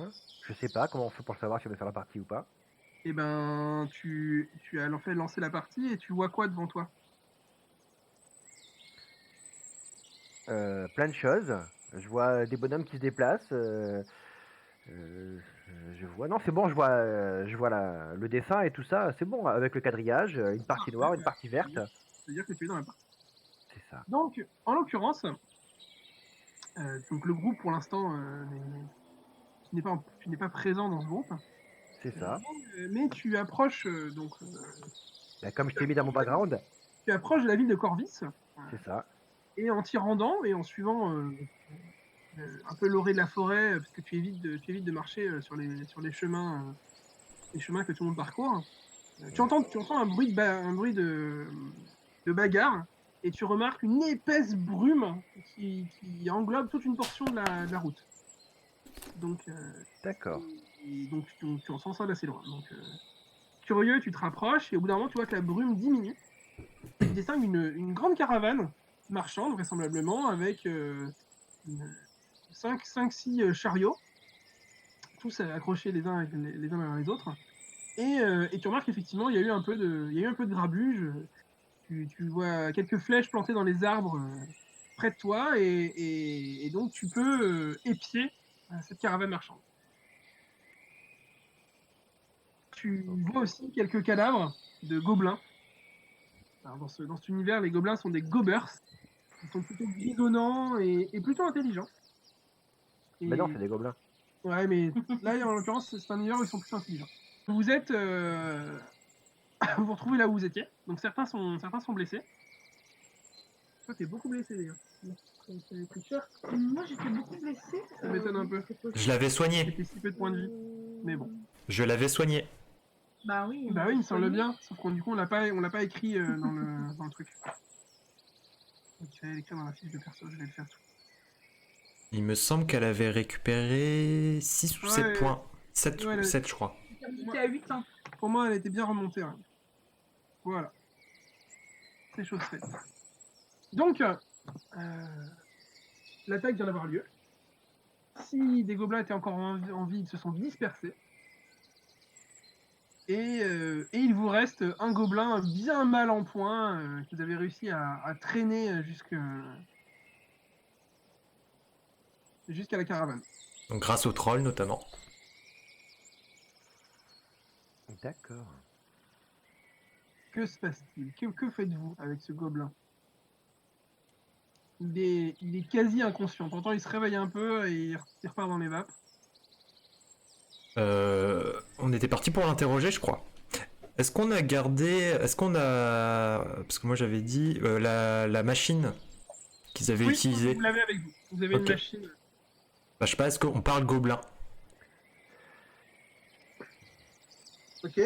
peut-être. Je sais pas comment on fait pour savoir si on veut faire la partie ou pas. Et ben, tu as en fait lancé la partie et tu vois quoi devant toi? Plein de choses. Je vois des bonhommes qui se déplacent. Je vois. Non, c'est bon. Je vois le dessin et tout ça. C'est bon avec le quadrillage, une partie Parfait, noire, une bah, partie verte. c'est-à-dire que tu es dans la partie. C'est ça. Donc, en l'occurrence, donc le groupe pour l'instant, tu n'es pas présent dans ce groupe, C'est ça. mais tu approches Bah, comme je t'ai mis dans mon background, tu approches de la ville de Corvis c'est ça. et en t'y rendant et en suivant un peu l'orée de la forêt, parce que tu évites de marcher sur les chemins que tout le monde parcourt. Tu entends un bruit de bagarre et tu remarques une épaisse brume qui englobe toute une portion de la route. Donc, D'accord. tu en sens ça d'assez loin. Donc, curieux, tu te rapproches et au bout d'un moment, tu vois que la brume diminue et tu distingues une grande caravane marchande, vraisemblablement, avec 5-6 chariots, tous accrochés les uns derrière les autres. Et tu remarques qu'effectivement, il y a eu un peu de grabuge. Tu vois quelques flèches plantées dans les arbres près de toi et donc tu peux épier cette caravane marchande. Tu Ok. vois aussi quelques cadavres de gobelins. Alors, dans cet univers, les gobelins sont des gobbers. Ils sont plutôt grisonnants et plutôt intelligents. Ben non, Et c'est des gobelins. ouais, mais là, en l'occurrence, c'est un univers où ils sont plus intelligents. Vous êtes, vous vous retrouvez là où vous étiez. Donc certains sont blessés. Toi, t'es beaucoup blessé d'ailleurs. Ça avait pris cher. Moi, j'étais beaucoup blessée. Ça m'étonne un Oui, peu. c'est Je possible. l'avais soigné. C'était si peu de points de vie. Mais bon. Je l'avais soigné. Bah oui, Bah faut oui, il me semble soigner. bien. Sauf qu'on du coup, on l'a pas écrit dans le truc. Donc, il fallait l'écrire dans la fiche de perso. Je vais le faire tout. Il me semble qu'elle avait récupéré 6 ou 7 Ouais, points. 7, ouais, 7 je crois. J'étais à 8 ans. pour moi, elle était bien remontée. Hein. Voilà. C'est chose faite. Donc, l'attaque vient d'avoir lieu. Si des gobelins étaient encore en vie, ils se sont dispersés. Et il vous reste un gobelin bien mal en point que vous avez réussi à traîner jusqu'à la caravane. Donc grâce au troll notamment. D'accord. Que se passe-t-il? Que faites-vous avec ce gobelin? Il est quasi inconscient. Pourtant, il se réveille un peu et il repart dans les vapes. On était parti pour l'interroger, je crois. Est-ce qu'on a gardé. Est-ce qu'on a. Parce que moi j'avais dit la machine qu'ils avaient Oui, utilisée. vous l'avez avec vous. Vous avez une Ok. machine. Bah, je sais pas, est-ce qu'on parle gobelin? Ok.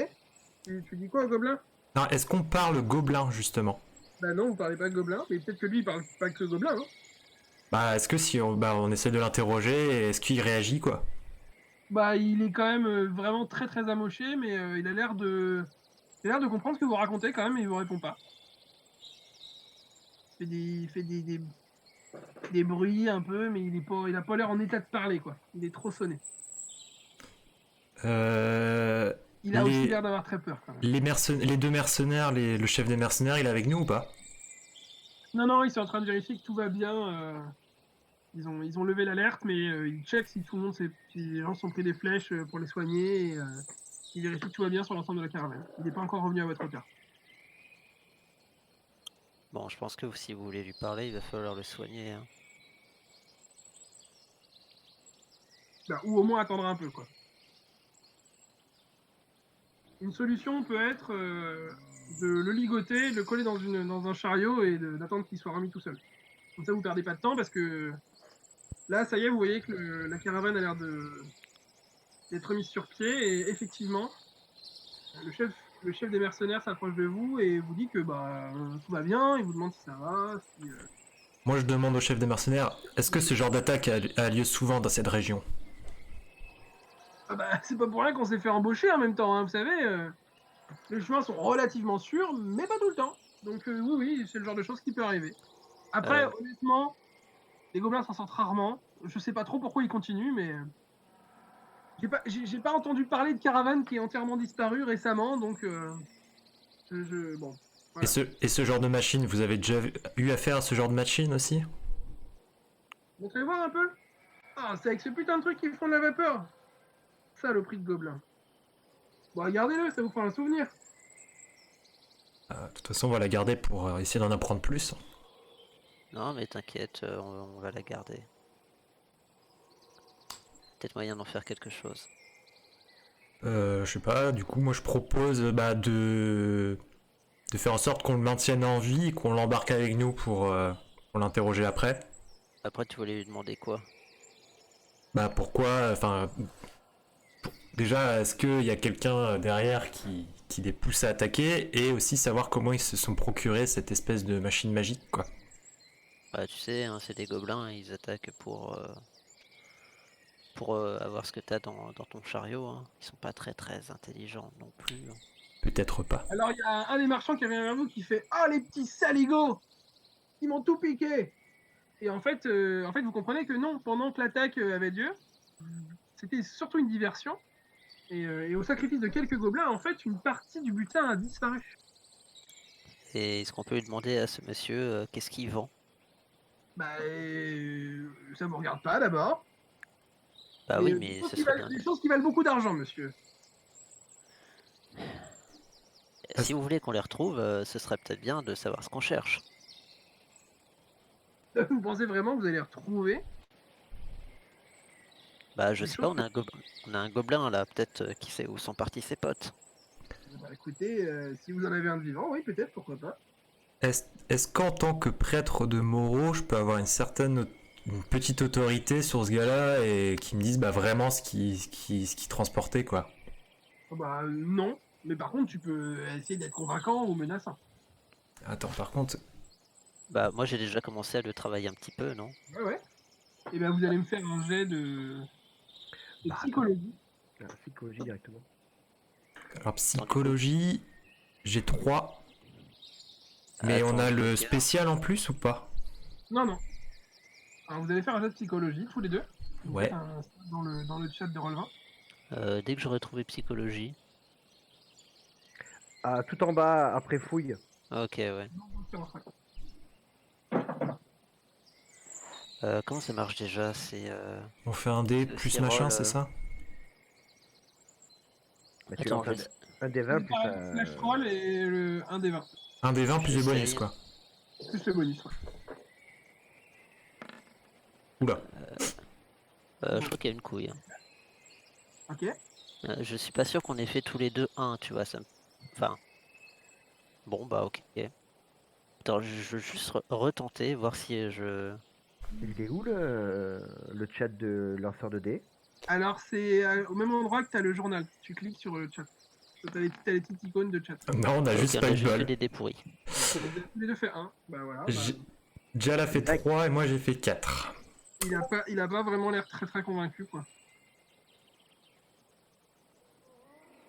Tu dis quoi, un gobelin? Non, est-ce qu'on parle gobelin justement? Bah non, vous parlez pas de gobelin, mais peut-être que lui, il parle pas que gobelin. Hein. Bah, est-ce que si on essaie de l'interroger, est-ce qu'il réagit quoi? Bah, il est quand même vraiment très très amoché, mais il a l'air de comprendre ce que vous racontez quand même, et il vous répond pas. Il fait des bruits un peu, mais il a pas l'air en état de parler, quoi. Il est trop sonné. Euh, Il a aussi les, l'air d'avoir très peur, quand même. les deux mercenaires, le chef des mercenaires, il est avec nous ou pas? Non, non, ils sont en train de vérifier que tout va bien. Ils ont levé l'alerte, mais ils checkent si tout le monde, si les gens sont pris des flèches pour les soigner, et ils vérifient que tout va bien sur l'ensemble de la caravane. Il n'est pas encore revenu à votre hauteur. Bon, je pense que si vous voulez lui parler, il va falloir le soigner. Hein. Bah, ou au moins attendre un peu, quoi. Une solution peut être de le ligoter, de le coller dans un chariot et d'attendre qu'il soit remis tout seul. Comme ça, vous perdez pas de temps parce que là, ça y est, vous voyez que la caravane a l'air d'être mise sur pied et effectivement, le chef, le chef des mercenaires s'approche de vous et vous dit que bah, tout va bien, il vous demande si ça va, si, Moi, je demande au chef des mercenaires, est-ce que ce genre d'attaque a lieu souvent dans cette région? ah bah, c'est pas pour rien qu'on s'est fait embaucher en même temps, hein, vous savez. Les chemins sont relativement sûrs, mais pas tout le temps. Donc oui, oui, c'est le genre de choses qui peut arriver. Après, Euh, honnêtement, les gobelins s'en sortent rarement. Je sais pas trop pourquoi ils continuent, mais J'ai pas entendu parler de caravane qui est entièrement disparue récemment, donc bon. Voilà. Et ce genre de machine, vous avez déjà eu affaire à ce genre de machine aussi? Montrez voir un peu. Ah, c'est avec ce putain de truc qui font de la vapeur. Saloperie de gobelin. Bon, regardez-le, ça vous fera un souvenir. De toute façon, on va la garder pour essayer d'en apprendre plus. Non, mais t'inquiète, on va la garder. Peut-être moyen d'en faire quelque chose. Je sais pas, du coup, moi je propose de faire en sorte qu'on le maintienne en vie et qu'on l'embarque avec nous pour l'interroger après. Après, tu voulais lui demander quoi? Bah pourquoi, enfin, déjà, est-ce qu'il y a quelqu'un derrière qui les pousse à attaquer et aussi savoir comment ils se sont procurés cette espèce de machine magique, quoi. Bah, tu sais, hein, c'est des gobelins, ils attaquent pour avoir ce que t'as dans ton chariot. Hein. Ils sont pas très intelligents non plus. Hein. Peut-être pas. Alors, il y a un des marchands qui revient vers vous qui fait « Ah, les petits saligots! Ils m'ont tout piqué !» Et en fait, vous comprenez que non, pendant que l'attaque avait lieu, c'était surtout une diversion. Et au sacrifice de quelques gobelins, en fait, une partie du butin a disparu. Et est-ce qu'on peut lui demander à ce monsieur qu'est-ce qu'il vend? Bah, ça vous regarde pas d'abord. Bah oui, mais ce serait bien. Des choses qui valent beaucoup d'argent, monsieur. Si vous voulez qu'on les retrouve, ce serait peut-être bien de savoir ce qu'on cherche. Vous pensez vraiment que vous allez les retrouver? Bah je Des sais pas, choses on a un gobelin là, peut-être qui sait où sont partis ses potes. Bah, écoutez, si vous en avez un de vivant, oui, peut-être, pourquoi pas. Est-ce qu'en tant que prêtre de Moreau, je peux avoir une petite autorité sur ce gars-là et qui me dise bah vraiment ce qui transportait, quoi. Oh, bah, non. Mais par contre, tu peux essayer d'être convaincant ou menaçant. Attends, par contre, Bah moi j'ai déjà commencé à le travailler un petit peu, non? Ouais, ouais. Et ben, vous allez me faire un jet de psychologie. Psychologie directement. alors psychologie, j'ai 3. Mais Attends, on a je le regarde. spécial en plus ou pas? Non, non. Alors, vous allez faire un jet de psychologie, tous les deux. Vous Ouais. faites dans le chat de Roll20. Dès que j'aurai trouvé psychologie. Ah, tout en bas, après fouille. Ok, ouais. Comment ça marche déjà? C'est On fait un dé c'est plus aussi machin, roll, c'est ça? Bah, tu Attends, lances un des 20 plus Slash roll et le 1 des 20. Un des 20 plus les bonus, J'essaye. quoi. Plus le bonus. Ouais. Oula. Je crois qu'il y a une couille. Hein. Ok. Je suis pas sûr qu'on ait fait tous les deux un, tu vois, ça me... Enfin... Bon, bah ok. Attends, je veux juste retenter, voir si je... Il est où le chat de lanceur de dés? Alors, c'est au même endroit que tu as le journal. Tu cliques sur le chat. Tu as les petites icônes de chat. Non, on a Ok, juste on pas a eu de juste fait bol. des dés pourris. Vous avez tous les deux fait 1. Bah voilà. Jal a fait 3 et moi j'ai fait 4. Il a pas vraiment l'air très convaincu, quoi.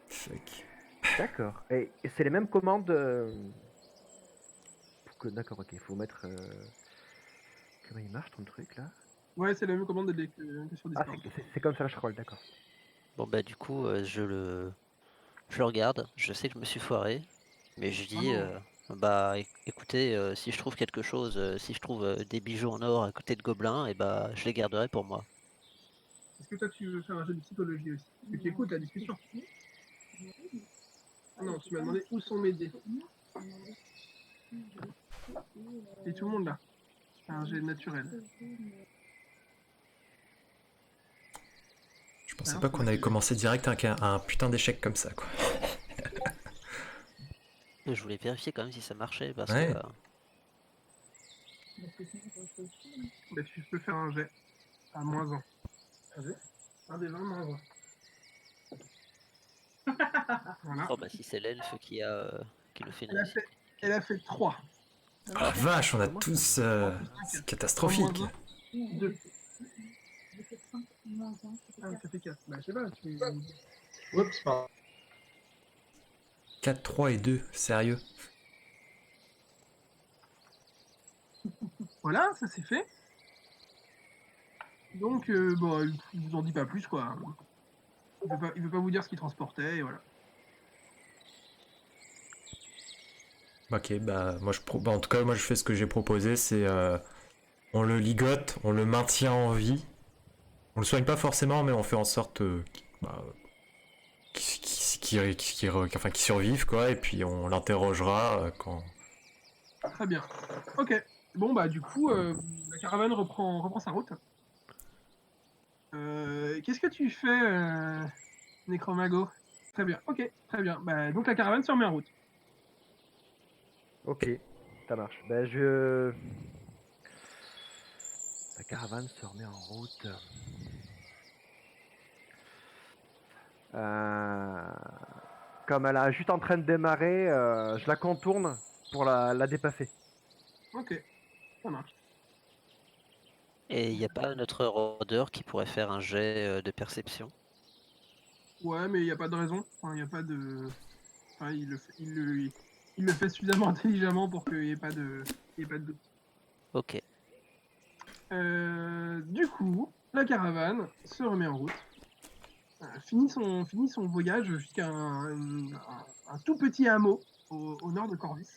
Fuck. D'accord. Et c'est les mêmes commandes. D'accord, ok. Il faut mettre. Comment il marche ton truc là? Ouais, c'est la même commande de que sur Ah, Discord. c'est comme ça, je roll, d'accord. Bon bah du coup, je le regarde, je sais que je me suis foiré, mais je dis, bah écoutez, si je trouve quelque chose, si je trouve des bijoux en or à côté de gobelins, et bah je les garderai pour moi. Est-ce que toi tu veux faire un jeu de psychologie aussi? Parce que tu écoutes la discussion. Ah non, tu m'as demandé où sont mes dés. Et tout le monde là. C'est un jet naturel. Je pensais pas qu'on allait commencer direct avec un putain d'échec comme ça, quoi. Et je voulais vérifier quand même si ça marchait, parce Ouais. que... Bah, tu peux faire un jet à -1. Un jet. Un des 20 -1. Voilà. Oh bah si c'est l'elfe qui le fait Elle a fait, elle a fait 3. Oh la vache, on a tous... c'est catastrophique. 2. Ah, ça fait 4. Bah, je sais pas. Oups, pardon. 4, 3 et 2, sérieux. Voilà, ça c'est fait. Donc, bon, je vous en dis pas plus, quoi. Il veut pas vous dire ce qu'il transportait, et voilà. Ok, bah bah, en tout cas moi je fais ce que j'ai proposé, c'est on le ligote, on le maintient en vie. On le soigne pas forcément, mais on fait en sorte bah, qu'il survive quoi, et puis on l'interrogera quand. Très bien. Ok. Bon, bah, du coup, la caravane reprend sa route. Qu'est-ce que tu fais, Necromago? Très bien. Ok, très bien. Bah, donc, la caravane se remet en route. Ok, ça marche. La caravane se remet en route. Euh, Comme elle est juste en train de démarrer, je la contourne pour la dépasser. Ok, ça marche. Et il n'y a pas notre rôdeur qui pourrait faire un jet de perception? Ouais, mais il n'y a pas de raison. Enfin, il n'y a pas de. Enfin, il le fait suffisamment intelligemment pour qu'il n'y ait pas de doute. Ok. Du coup, la caravane se remet en route. Finit son voyage jusqu'à un tout petit hameau au nord de Corvis.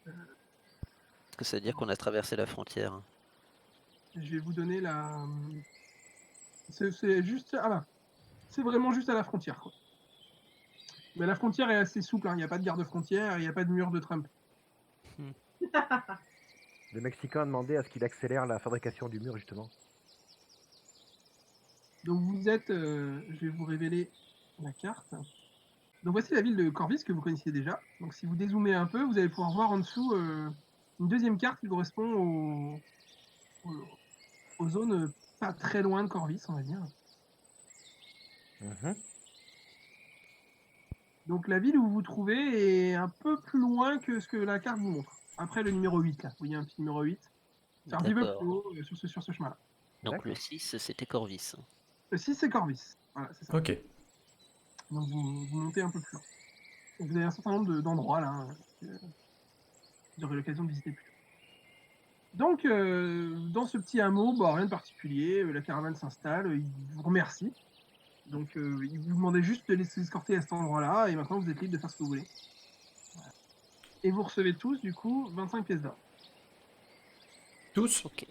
Est-ce que ça veut dire qu'on a traversé la frontière? Je vais vous donner la. C'est juste. Ah là, c'est vraiment juste à la frontière, quoi. Mais la frontière est assez souple, hein. Il n'y a pas de garde-frontière, il n'y a pas de mur de Trump. Le Mexicain a demandé à ce qu'il accélère la fabrication du mur, justement. Donc vous êtes. Je vais vous révéler la carte. Donc voici la ville de Corvis que vous connaissiez déjà. Donc si vous dézoomez un peu, vous allez pouvoir voir en dessous une deuxième carte qui correspond aux, aux zones pas très loin de Corvis, on va dire. Mhm. Donc la ville où vous vous trouvez est un peu plus loin que ce que la carte vous montre. Après le numéro 8, là. Vous voyez un petit numéro 8. C'est un petit peu plus D'accord. haut sur ce chemin-là. Donc le D'accord. 6, c'était Corvis. Le 6, c'est Corvis. Voilà, c'est ça. Ok. Donc vous montez un peu plus loin. Donc, vous avez un certain nombre d'endroits là que vous aurez l'occasion de visiter plus tard. Donc, dans ce petit hameau, bah, rien de particulier. La caravane s'installe. Il vous remercie. Donc, il vous demandait juste de laisser escorter à cet endroit-là. Et maintenant, vous êtes libre de faire ce que vous voulez. Et vous recevez tous, du coup, 25 pièces d'or. Tous? Ok.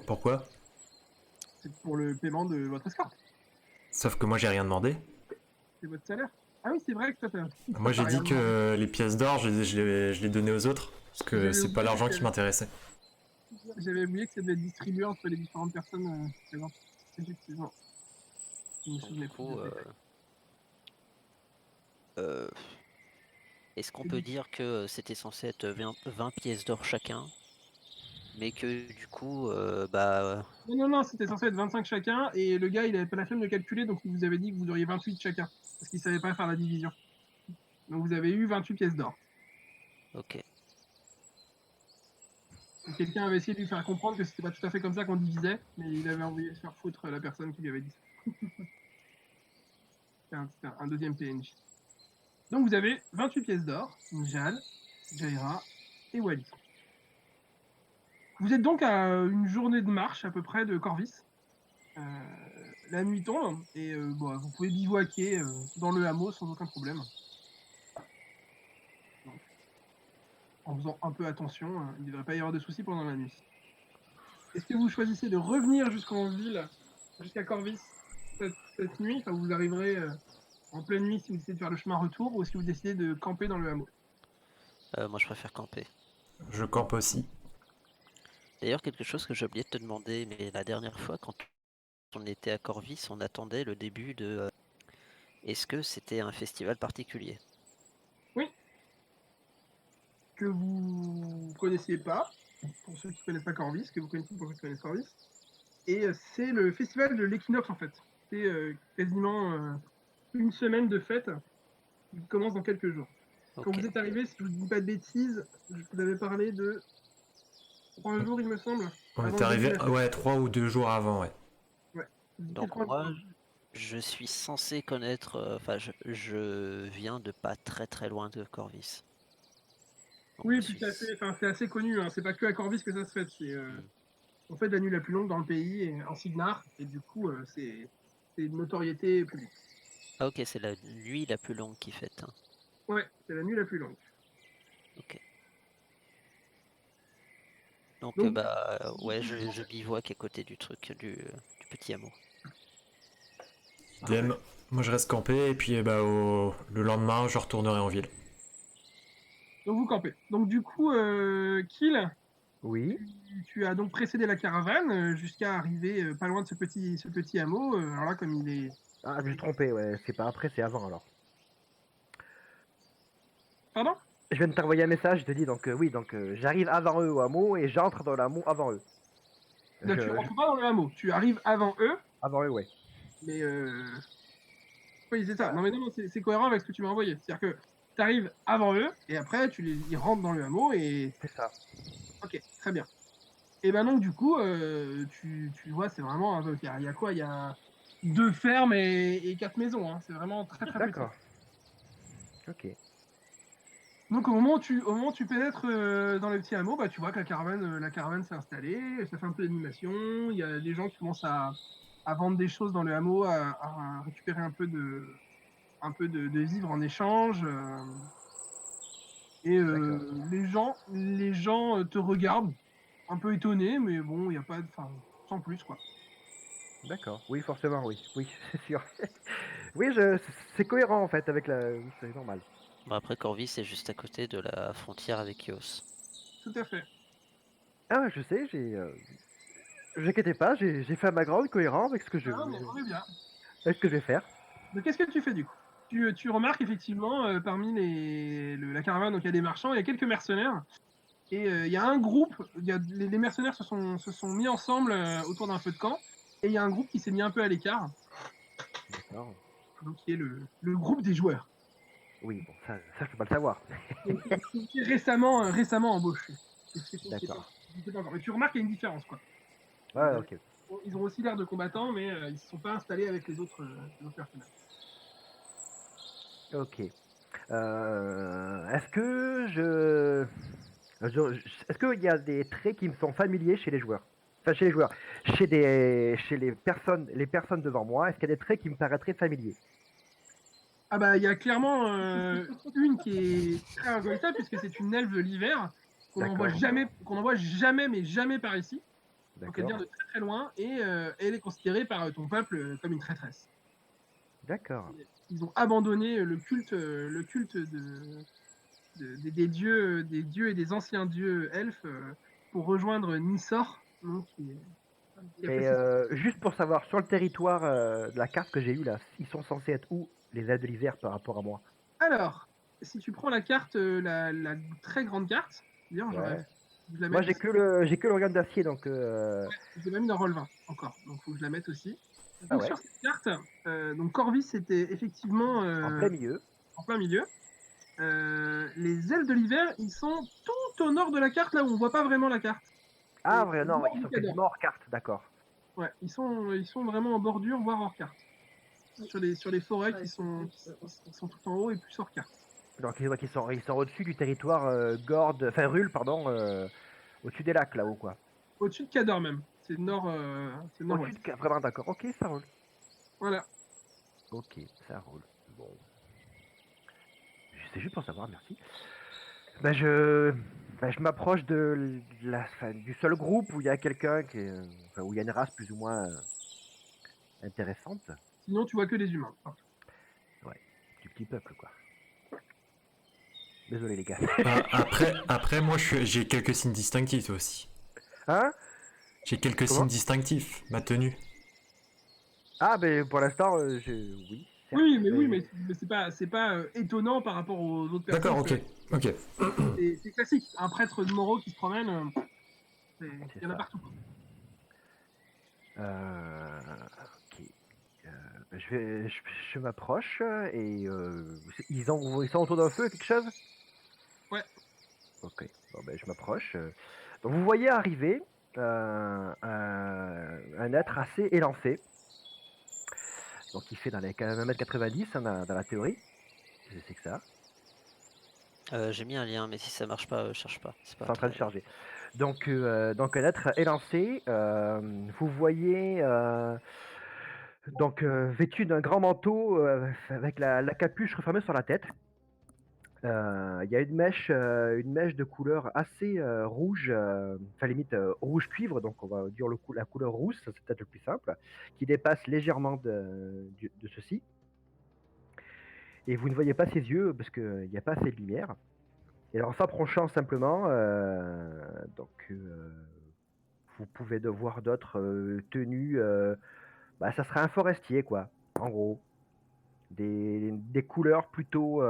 Pourquoi? C'est pour le paiement de votre escorte. Sauf que moi j'ai rien demandé. C'est votre salaire. Ah oui, c'est vrai que toi, Moi j'ai t'as rien dit demandé. que les pièces d'or je les donnais aux autres. Parce que J'avais c'est pas oublié l'argent qui que, m'intéressait. j'avais oublié que ça devait être distribué entre les différentes personnes présentes. Effectivement. Je me Donc du souvenais plus de coup, ce détail. euh, est-ce qu'on Et peut du dire que c'était censé être 20 pièces d'or chacun, mais que du coup, bah, Non, non, non, c'était censé être 25 chacun, et le gars, il avait pas la flemme de calculer, donc il vous avait dit que vous auriez 28 chacun, parce qu'il savait pas faire la division. Donc vous avez eu 28 pièces d'or. ok. Et quelqu'un avait essayé de lui faire comprendre que c'était pas tout à fait comme ça qu'on divisait, mais il avait envoyé se faire foutre la personne qui lui avait dit ça. C'était un deuxième PNJ. Donc vous avez 28 pièces d'or, Njal, Jaira et Wally. Vous êtes donc à une journée de marche à peu près de Corvis. Euh, la nuit tombe et bon, vous pouvez bivouaquer dans le hameau sans aucun problème. Donc, en faisant un peu attention, il ne devrait pas y avoir de soucis pendant la nuit. Est-ce que vous choisissez de revenir jusqu'en ville, jusqu'à Corvis cette nuit, enfin, vous arriverez en pleine nuit si vous décidez de faire le chemin retour, ou est-ce que vous décidez de camper dans le hameau? Moi je préfère camper. Je campe aussi. D'ailleurs, quelque chose que j'ai oublié de te demander, mais la dernière fois, quand on était à Corvis, on attendait le début de. Est-ce que c'était un festival particulier? Oui, que vous connaissiez pas, pour ceux qui ne connaissent pas Corvis, que vous connaissez pour ceux qui connaissent Corvis. Et c'est le festival de l'équinoxe en fait. C'est quasiment une semaine de fête qui commence dans quelques jours. Quand Ok. vous êtes arrivé, si je ne vous dis pas de bêtises, je vous avais parlé de 3 jours, il me semble, On avant est le début de arrivé, la fête. ouais, 3 ou 2 jours avant, ouais. Ouais. Vous étiez Donc 3 jours moi, avant. je suis censé connaître. Enfin, je viens de pas très très loin de Corvis. Donc Oui, je et puis suis. c'est assez connu, hein. C'est pas que à Corvis que ça se fait. C'est Hmm. On fait de la nuit la plus longue dans le pays, en Cygnar, et du coup, c'est une notoriété publique. Ah ok, c'est la nuit la plus longue qui fête. Hein. Ouais, c'est la nuit la plus longue. Ok. Donc Donc, ouais, je bivouac à côté du truc, du petit hameau. Idem. Moi je reste campé et puis le lendemain je retournerai en ville. donc vous campez. Donc du coup, Kill, Oui. tu as donc précédé la caravane jusqu'à arriver pas loin de ce petit hameau. Alors là, comme il est... Ah, je me suis trompé, ouais. C'est pas après, c'est avant alors. Pardon? Je viens de t'envoyer un message, je te dis donc oui, donc j'arrive avant eux au hameau et j'entre dans l'hameau avant eux. Là, tu rentres pas dans le hameau. Tu arrives avant eux, Avant eux, ouais. mais... Oui, c'est ça. Non, mais non, c'est cohérent avec ce que tu m'as envoyé. C'est-à-dire que tu arrives avant eux, et après, ils rentrent dans le hameau, et... C'est ça. Ok, très bien. Et ben donc, du coup, tu vois, c'est vraiment... Il y a quoi? Il y a 2 fermes et 4 maisons. Hein. C'est vraiment très, très petit. D'accord. Ok. Donc, au moment où tu pénètres dans le petit hameau, bah, tu vois que la caravane s'est installée, ça fait un peu d'animation, il y a des gens qui commencent à vendre des choses dans le hameau, à récupérer un peu de vivres en échange. Et les gens te regardent, un peu étonnés, mais bon, il n'y a pas de... Enfin, sans plus, quoi. D'accord. Oui, forcément, oui. Oui, c'est sûr. Oui, c'est cohérent en fait avec la. Oui, c'est normal. Bon après Corvis c'est juste à côté de la frontière avec Chios. Tout à fait. Ah, je sais, j'ai. Vous inquiétez pas, j'ai fait ma grande cohérent avec ce que Ah, mais on est bien. avec ce que je vais faire. Donc, qu'est-ce que tu fais, du coup? Tu remarques, effectivement, parmi la caravane, donc il y a des marchands, il y a quelques mercenaires. Et il y a un groupe, les mercenaires se sont mis ensemble autour d'un feu de camp, et il y a un groupe qui s'est mis un peu à l'écart, D'accord. donc qui est le groupe des joueurs, Oui, bon, ça je peux pas le savoir. qui est récemment embauché. D'accord. Mais tu remarques qu'il y a une différence, quoi. Ouais, ok. Ils ont aussi l'air de combattants, mais ils ne se sont pas installés avec les autres personnages. Ok. Est-ce que est-ce qu'il y a des traits qui me sont familiers chez les joueurs? Enfin, chez les joueurs. Chez les personnes devant moi, est-ce qu'il y a des traits qui me paraîtraient familiers? Ah bah, il y a clairement une qui est très reconnaissable, puisque c'est une elfe de l'hiver, qu'on n'envoie jamais, mais jamais par ici. Donc elle D'accord. vient de très très loin, et elle est considérée par ton peuple comme une traîtresse. D'accord. Ils ont abandonné le culte des dieux et des anciens dieux elfes pour rejoindre Nisor, donc, qui a Mais fait juste pour savoir, sur le territoire de la carte que j'ai eue là, ils sont censés être où les aides de l'hiver par rapport à moi? Alors, si tu prends la carte, la très grande carte, d'ailleurs, Ouais. je la Moi mette j'ai que le organe d'acier donc je l'ai pas mis dans Roll20 encore, donc il faut que je la mette aussi. ah Donc ouais, sur cette carte, donc Corvis était effectivement en plein milieu. en plein milieu. Les ailes de l'hiver, ils sont tout au nord de la carte, là où on voit pas vraiment la carte. Ah Et vrai, au non, nord ils du sont Cador. quasiment hors carte, d'accord. Ouais, ils sont vraiment en bordure, voire hors carte. Sur les forêts qui sont tout en haut et plus hors carte. Donc ils sont au-dessus du territoire Gord, enfin Rul, pardon, au-dessus des lacs là-haut quoi. Au-dessus de Cador même. C'est Au-dessus nord-ouest. de vraiment d'accord. Ok, ça roule. Voilà. Ok, ça roule. Bon, c'est juste pour savoir, merci. Bah je m'approche du seul groupe où il y a quelqu'un enfin, où il y a une race plus ou moins intéressante. Sinon, tu vois que des humains. Ouais, du petit peuple quoi. Désolé les gars. Après moi j'ai quelques signes distinctifs aussi. Hein? J'ai quelques Comment? signes distinctifs, ma tenue. Ah ben pour l'instant, oui, certes, Oui, mais c'est pas étonnant par rapport aux autres personnes. D'accord, ok, ok. C'est classique. Un prêtre de Moreau qui se promène, il c'est y en a ça. partout. Ok. Ben, je m'approche et ils sont autour d'un feu, quelque chose? Ouais. Ok. Bon ben je m'approche. Donc vous voyez arriver un être assez élancé. Donc il fait dans les 1m90 hein, dans la théorie. C'est que ça. J'ai mis un lien, mais si ça marche pas, cherche pas. C'est pas C'est en train de très. charger. Donc un être est lancé. Vous voyez vêtu d'un grand manteau avec la capuche refermée sur la tête. Il y a une mèche de couleur assez rouge, enfin limite rouge cuivre, donc on va dire la couleur rousse, ça, c'est peut-être le plus simple, qui dépasse légèrement de ceci. Et vous ne voyez pas ses yeux parce qu'il n'y a pas assez de lumière. Et en s'approchant simplement, vous pouvez voir d'autres tenues. Ça serait un forestier, quoi, en gros. Des couleurs plutôt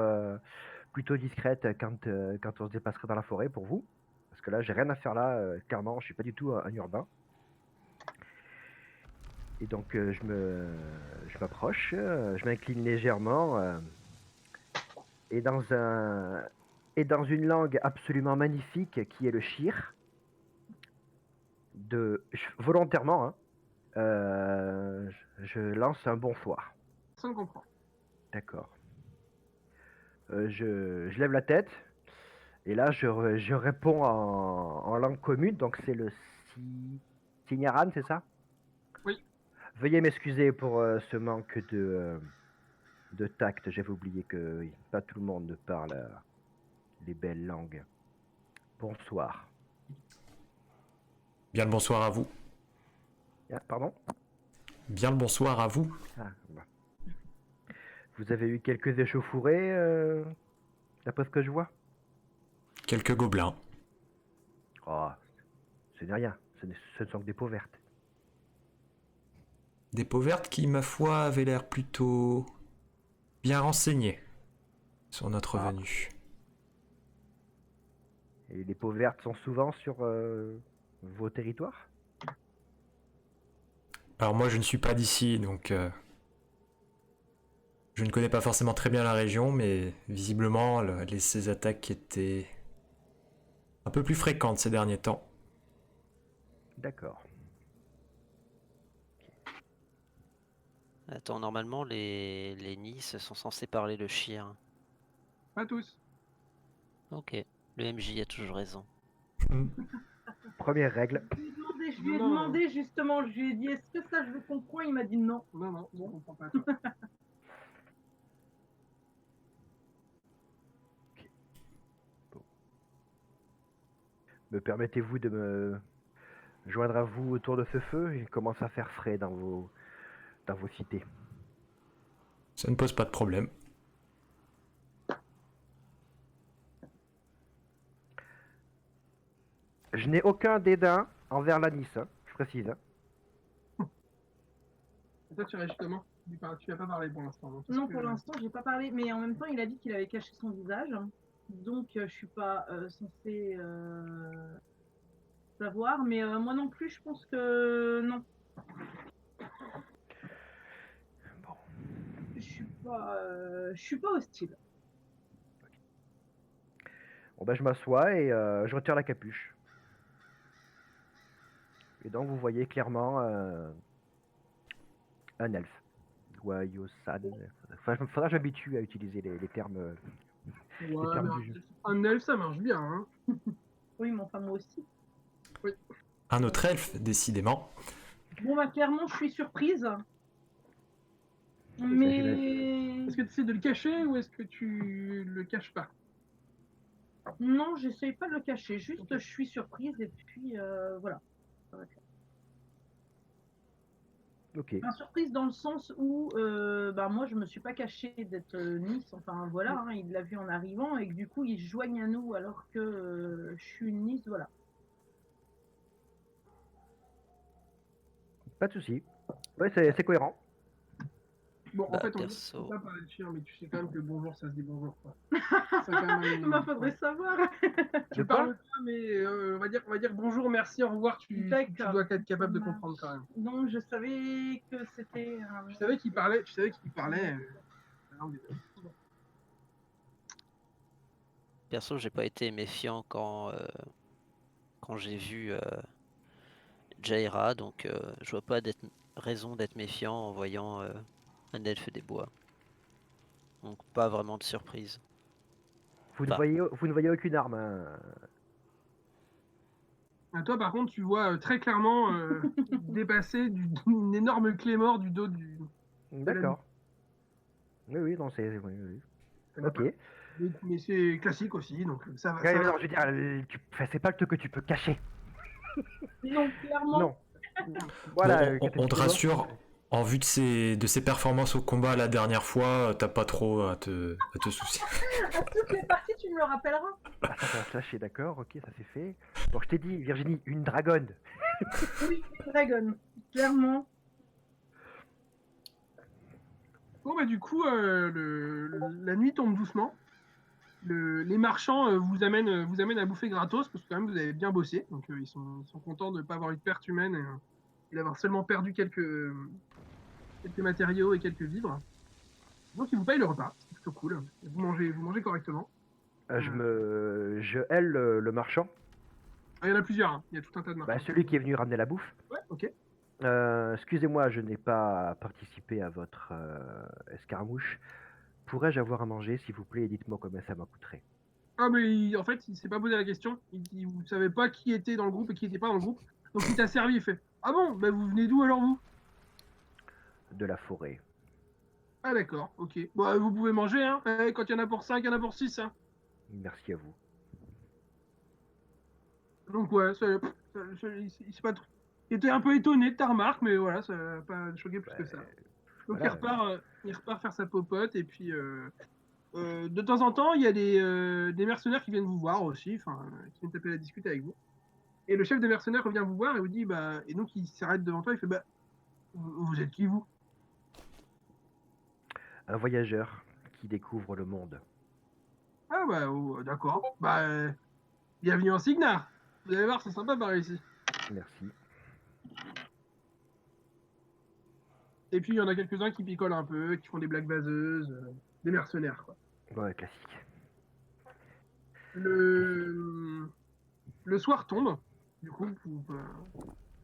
discrètes quand on se dépasserait dans la forêt pour vous. Parce que là, j'ai rien à faire là, clairement, je suis pas du tout un urbain. Et donc, je m'approche, je m'incline légèrement, et dans une langue absolument magnifique qui est le shir, volontairement, hein, je lance un bonsoir. Personne comprend. D'accord. Je lève la tête et là je réponds en langue commune, donc c'est le Signaran, c'est ça? Oui. Veuillez m'excuser pour ce manque de tact, j'avais oublié que pas tout le monde ne parle les belles langues. Bonsoir. Bien le bonsoir à vous. Ah, pardon? Bien le bonsoir à vous. Ah, bah. Vous avez eu quelques échauffourées, d'après ce que je vois? Quelques gobelins. Oh, ce n'est rien, ce ne sont que des peaux vertes. Des peaux vertes qui, ma foi, avaient l'air plutôt bien renseignées sur notre venue. Et les peaux vertes sont souvent sur vos territoires? Alors moi, je ne suis pas d'ici, donc je ne connais pas forcément très bien la région, mais visiblement, ces attaques étaient un peu plus fréquentes ces derniers temps. D'accord. Attends, normalement, les Nice sont censés parler le chien. Pas tous. Ok, le MJ a toujours raison. Première règle. Je lui ai demandé justement, je lui ai dit est-ce que ça je le comprends? Il m'a dit non. Non, je comprends pas. Toi. Me permettez-vous de me joindre à vous autour de ce feu? Il commence à faire frais dans vos cités. Ça ne pose pas de problème. Je n'ai aucun dédain envers la Nice, hein, je précise. Hein. Et toi, tu réagis comment? Tu n'as pas parlé pour l'instant. Non, pour l'instant, j'ai pas parlé, mais en même temps, il a dit qu'il avait caché son visage. Donc, je suis pas censée savoir, mais moi non plus, je pense que non. Bon. Je suis pas hostile. Bon ben je m'assois et je retire la capuche. Et donc vous voyez clairement un elfe. Wayosan. Enfin, faudra que j'habitue à utiliser les termes, Ouais, termes du jeu. un elfe, ça marche bien. Hein. Oui, mais enfin, moi aussi. Oui. Un autre elfe, décidément. Bon, bah, clairement, je suis surprise. Mais. Est-ce que tu essaies de le cacher ou est-ce que tu le caches pas? Non, j'essaye pas de le cacher. Juste, je suis surprise et puis voilà. Ok. Enfin, surprise dans le sens où moi je me suis pas cachée d'être Nice, enfin voilà, hein, il l'a vu en arrivant et que du coup il se joigne à nous alors que je suis une Nice, voilà. Pas de souci. Ouais, c'est cohérent. Bon, Bah, en fait, on perso. ne peut pas parler de chien, mais tu sais quand même que bonjour, ça se dit bonjour. Quoi. C'est quand même un minimum. Bah, faudrait savoir. Tu De quoi parles pas, mais on va dire bonjour, merci, au revoir. Tu dois être capable de comprendre quand même. Non, je savais que c'était. Tu savais qu'il parlait. La langue des elfes. Perso, j'ai pas été méfiant quand j'ai vu Jaira, donc je vois pas raison d'être méfiant en voyant un elfe des bois. Donc pas vraiment de surprise. Vous ne Bah. voyez aucune arme. Hein. Toi, par contre, tu vois très clairement dépasser une énorme clé mort du dos du. D'accord. Oui, non, c'est. Oui. Ok. Mais c'est classique aussi, donc ça va. Ouais, Ça mais va. non, je veux dire, enfin, c'est pas le truc que tu peux cacher. Non, clairement. Non. Bon, Voilà, on Captain te Killmore, rassure, en vue de ses performances au combat la dernière fois, t'as pas trop à te soucier. À toutes les parties, tu me le rappelleras. Ah, ça va se lâcher, d'accord, ok, ça c'est fait. Bon, je t'ai dit, Virginie, une dragonne. Oui, Dragon, clairement. Bon, bah, du coup, la nuit tombe doucement. Les marchands vous amènent à bouffer gratos parce que quand même vous avez bien bossé. Donc ils sont contents de ne pas avoir eu de perte humaine et d'avoir seulement perdu quelques matériaux et quelques vivres. Donc ils vous payent le repas, c'est plutôt cool. Vous mangez correctement. Je hèle le marchand, Ah, il y en a plusieurs, hein. Il y a tout un tas de bah, marchands. celui qui est venu ramener la bouffe. Ouais, ok. Excusez-moi, je n'ai pas participé à votre escarmouche. Pourrais-je avoir à manger, s'il vous plaît, et dites-moi combien ça m'a coûterait. Ah, mais en fait, il s'est pas posé la question. Vous ne savez pas qui était dans le groupe et qui n'était pas dans le groupe. Donc il t'a servi, il fait ah bon, bah, vous venez d'où alors vous? De la forêt. Ah d'accord, ok. Bon, vous pouvez manger, hein. Quand il y en a pour 5, il y en a pour 6, hein. Merci à vous. Donc ouais, il était un peu étonné de ta remarque, mais voilà, ça n'a pas choqué plus que ça. Donc Voilà. il repart faire sa popote, et puis de temps en temps, il y a des mercenaires qui viennent vous voir aussi, enfin, qui viennent taper la discute avec vous. Et le chef des mercenaires revient vous voir et vous dit, bah, et donc il s'arrête devant toi, il fait, bah, vous êtes qui vous? Un voyageur qui découvre le monde. Ah bah, oh, d'accord, bah, bienvenue en Signar. Vous allez voir, c'est sympa par ici. Merci. Et puis il y en a quelques-uns qui picolent un peu, qui font des blagues vaseuses, des mercenaires, quoi. Ouais, classique. Le soir tombe, du coup, vous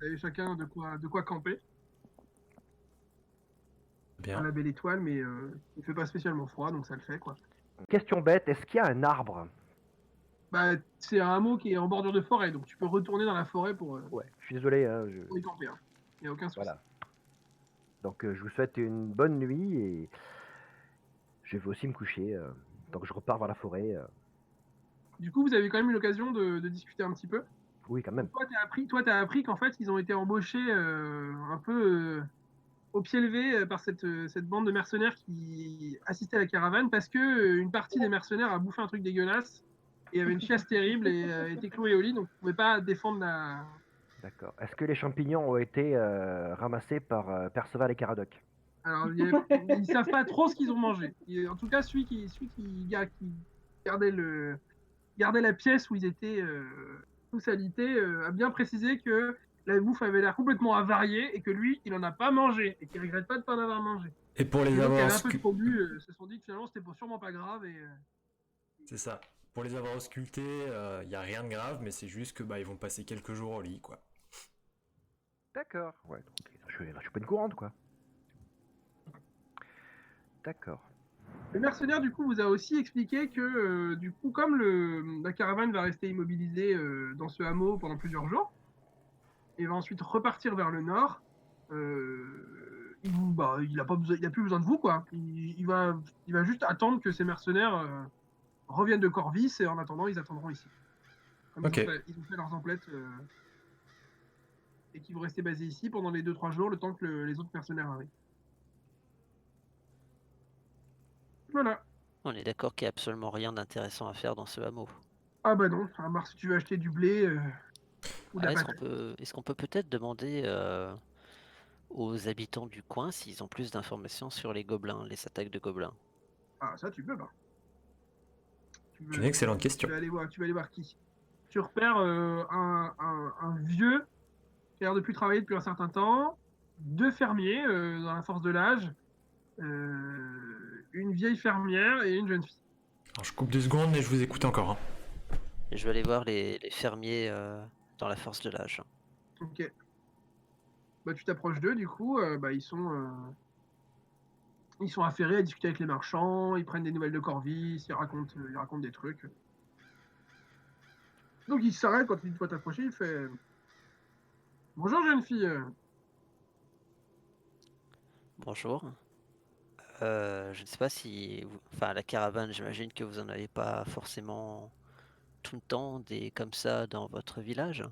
avez chacun de quoi camper à Bien. la belle étoile, mais il fait pas spécialement froid, donc ça le fait, quoi. Question bête, est-ce qu'il y a un arbre? Bah, c'est un hameau qui est en bordure de forêt, donc tu peux retourner dans la forêt pour Ouais, je suis désolé. y camper, hein. Il n'y a aucun souci. Voilà. Donc je vous souhaite une bonne nuit et je vais aussi me coucher. Donc je repars vers la forêt. Du coup, vous avez quand même eu l'occasion de discuter un petit peu. Oui, quand même. Toi, t'as appris qu'en fait, ils ont été embauchés un peu au pied levé par cette bande de mercenaires qui assistait à la caravane parce que une partie des mercenaires a bouffé un truc dégueulasse et avait une chiasse terrible et était clouée au lit, donc ne pouvait pas défendre la. D'accord. Est-ce que les champignons ont été ramassés par Perceval et Caradoc? Alors, ils savent pas trop ce qu'ils ont mangé. En tout cas, celui qui gardait la pièce où ils étaient tous alités a bien précisé que la bouffe avait l'air complètement avariée et que lui, il en a pas mangé et qu'il regrette pas de pas en avoir mangé. Et pour les Les autres qui avoir avaient un peu trop bu se sont dit que finalement c'était sûrement pas grave et c'est ça. Pour les avoir auscultés, y a rien de grave, mais c'est juste que ils vont passer quelques jours au lit, quoi. D'accord. Ouais, donc, je suis pas une courante, quoi. D'accord. le mercenaire du coup vous a aussi expliqué que du coup comme la caravane va rester immobilisée dans ce hameau pendant plusieurs jours et va ensuite repartir vers le nord, il a plus besoin de vous quoi. Il va juste attendre que ces mercenaires reviennent de Corvis et en attendant ils attendront ici. Comme Ok. ils ont fait leurs emplettes et qu'ils vont rester basés ici pendant les 2-3 jours le temps que les autres mercenaires arrivent. Voilà. On est d'accord qu'il n'y a absolument rien d'intéressant à faire dans ce hameau. Ah bah non, à part si tu veux acheter du blé ou de la Est-ce patate. qu'on peut peut-être demander aux habitants du coin s'ils ont plus d'informations sur les gobelins, les attaques de gobelins? Ah ça tu peux pas. C'est une excellente question. Tu vas aller voir qui. Tu repères un vieux qui a l'air de plus travailler depuis un certain temps, 2 fermiers dans la force de l'âge, une vieille fermière et une jeune fille. Alors je coupe 2 secondes et je vous écoute encore. Hein. Et je vais aller voir les fermiers dans la force de l'âge. Ok. Bah, tu t'approches d'eux, du coup, ils sont affairés à discuter avec les marchands, ils prennent des nouvelles de Corvis, ils racontent des trucs. Donc il s'arrête quand il te voit t'approcher, il fait bonjour jeune fille. Bonjour. Je ne sais pas si... Enfin, la caravane, j'imagine que vous en avez pas forcément tout le temps des comme ça dans votre village.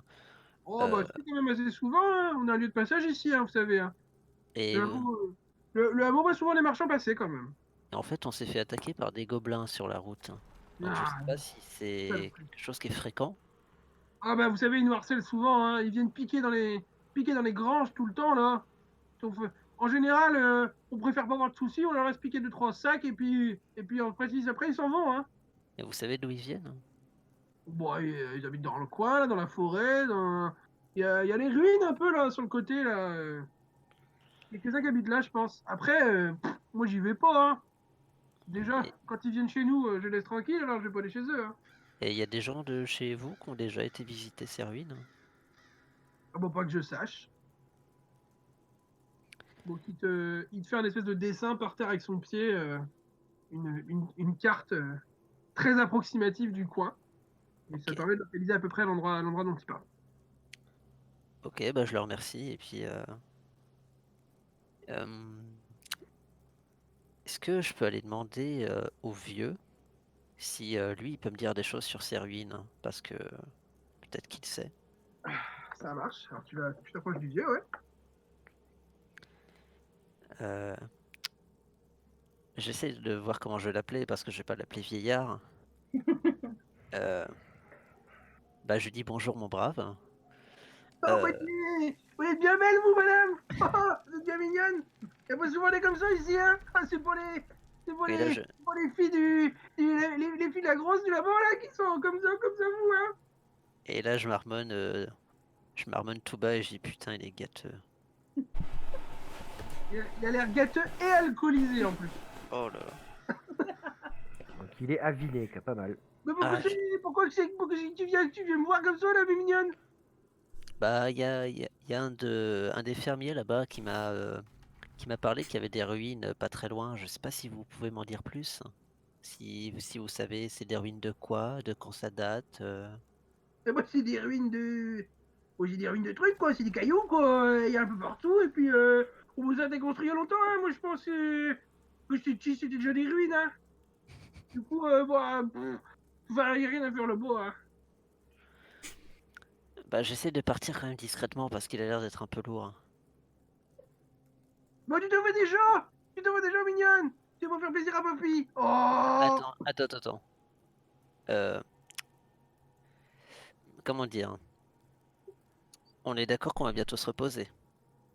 Oh bah Euh, c'est quand même assez souvent, hein. On a un lieu de passage ici, hein, vous savez. Hein. et Le hameau, le hameau voit souvent les marchands passer quand même. en fait, on s'est fait attaquer par des gobelins sur la route. Donc je sais Ah, pas si c'est saloperie. quelque chose qui est fréquent. Ah bah vous savez, ils nous harcèlent souvent, hein. Ils viennent piquer dans les granges tout le temps là. Donc, en général, on préfère pas avoir de soucis, on leur laisse piquer 2-3 sacs et puis on précise après ils s'en vont. Hein. Et vous savez d'où ils viennent? Bon, ils habitent dans le coin, là, dans la forêt. Il y a les ruines un peu là sur le côté là. Quelques-uns qui habitent là, je pense. Après, moi j'y vais pas. Hein. Déjà, Et quand ils viennent chez nous, je les laisse tranquilles, alors je vais pas aller chez eux. Hein. et il y a des gens de chez vous qui ont déjà été visiter ces ruines? Ah bon, pas que je sache. Donc il te fait un espèce de dessin par terre avec son pied, une carte très approximative du coin. Et ça Ok, permet de localiser à peu près l'endroit dont il parle. ok, bah je le remercie. Et puis, euh, est-ce que je peux aller demander au vieux si lui il peut me dire des choses sur ces ruines? Parce que peut-être qu'il sait. Ça marche. Alors tu t'approches du vieux, ouais. Euh, J'essaie de voir comment je vais l'appeler parce que je vais pas l'appeler vieillard. Euh, Bah je lui dis bonjour mon brave. Oh, Euh, vous êtes bien belle, vous, madame. Vous êtes bien mignonne. Il n'y a pas souvent des comme ça ici, hein. Ah, et là je c'est pour les filles les filles de la grosse du là-bas, là, qui sont comme ça, vous, hein. et là je marmonne tout bas et je dis putain il est gâteux. Il a l'air gâteux et alcoolisé, en plus. Oh là là. Donc il est aviné, pas mal. Mais Ah, pourquoi tu viens me voir comme ça, là, ma mignonne? bah il y a un des fermiers là-bas qui m'a parlé qu'il y avait des ruines pas très loin. Je sais pas si vous pouvez m'en dire plus. Si vous savez, c'est des ruines de quoi, de quand ça date. Et moi, c'est des ruines de. Oh, c'est des ruines de trucs, quoi. C'est des cailloux, quoi. Il y a un peu partout. Et puis, on vous a déconstruit il y a longtemps, hein. Moi, je pense que c'était déjà des ruines, hein. Du coup, enfin, il n'y a rien à faire là-bas, hein. Bah j'essaie de partir quand même discrètement parce qu'il a l'air d'être un peu lourd. Bon, tu te fais déjà! Tu te fais déjà, mignonne! Tu vas faire plaisir à papy! Oh! Attends. Euh, Comment dire? On est d'accord qu'on va bientôt se reposer.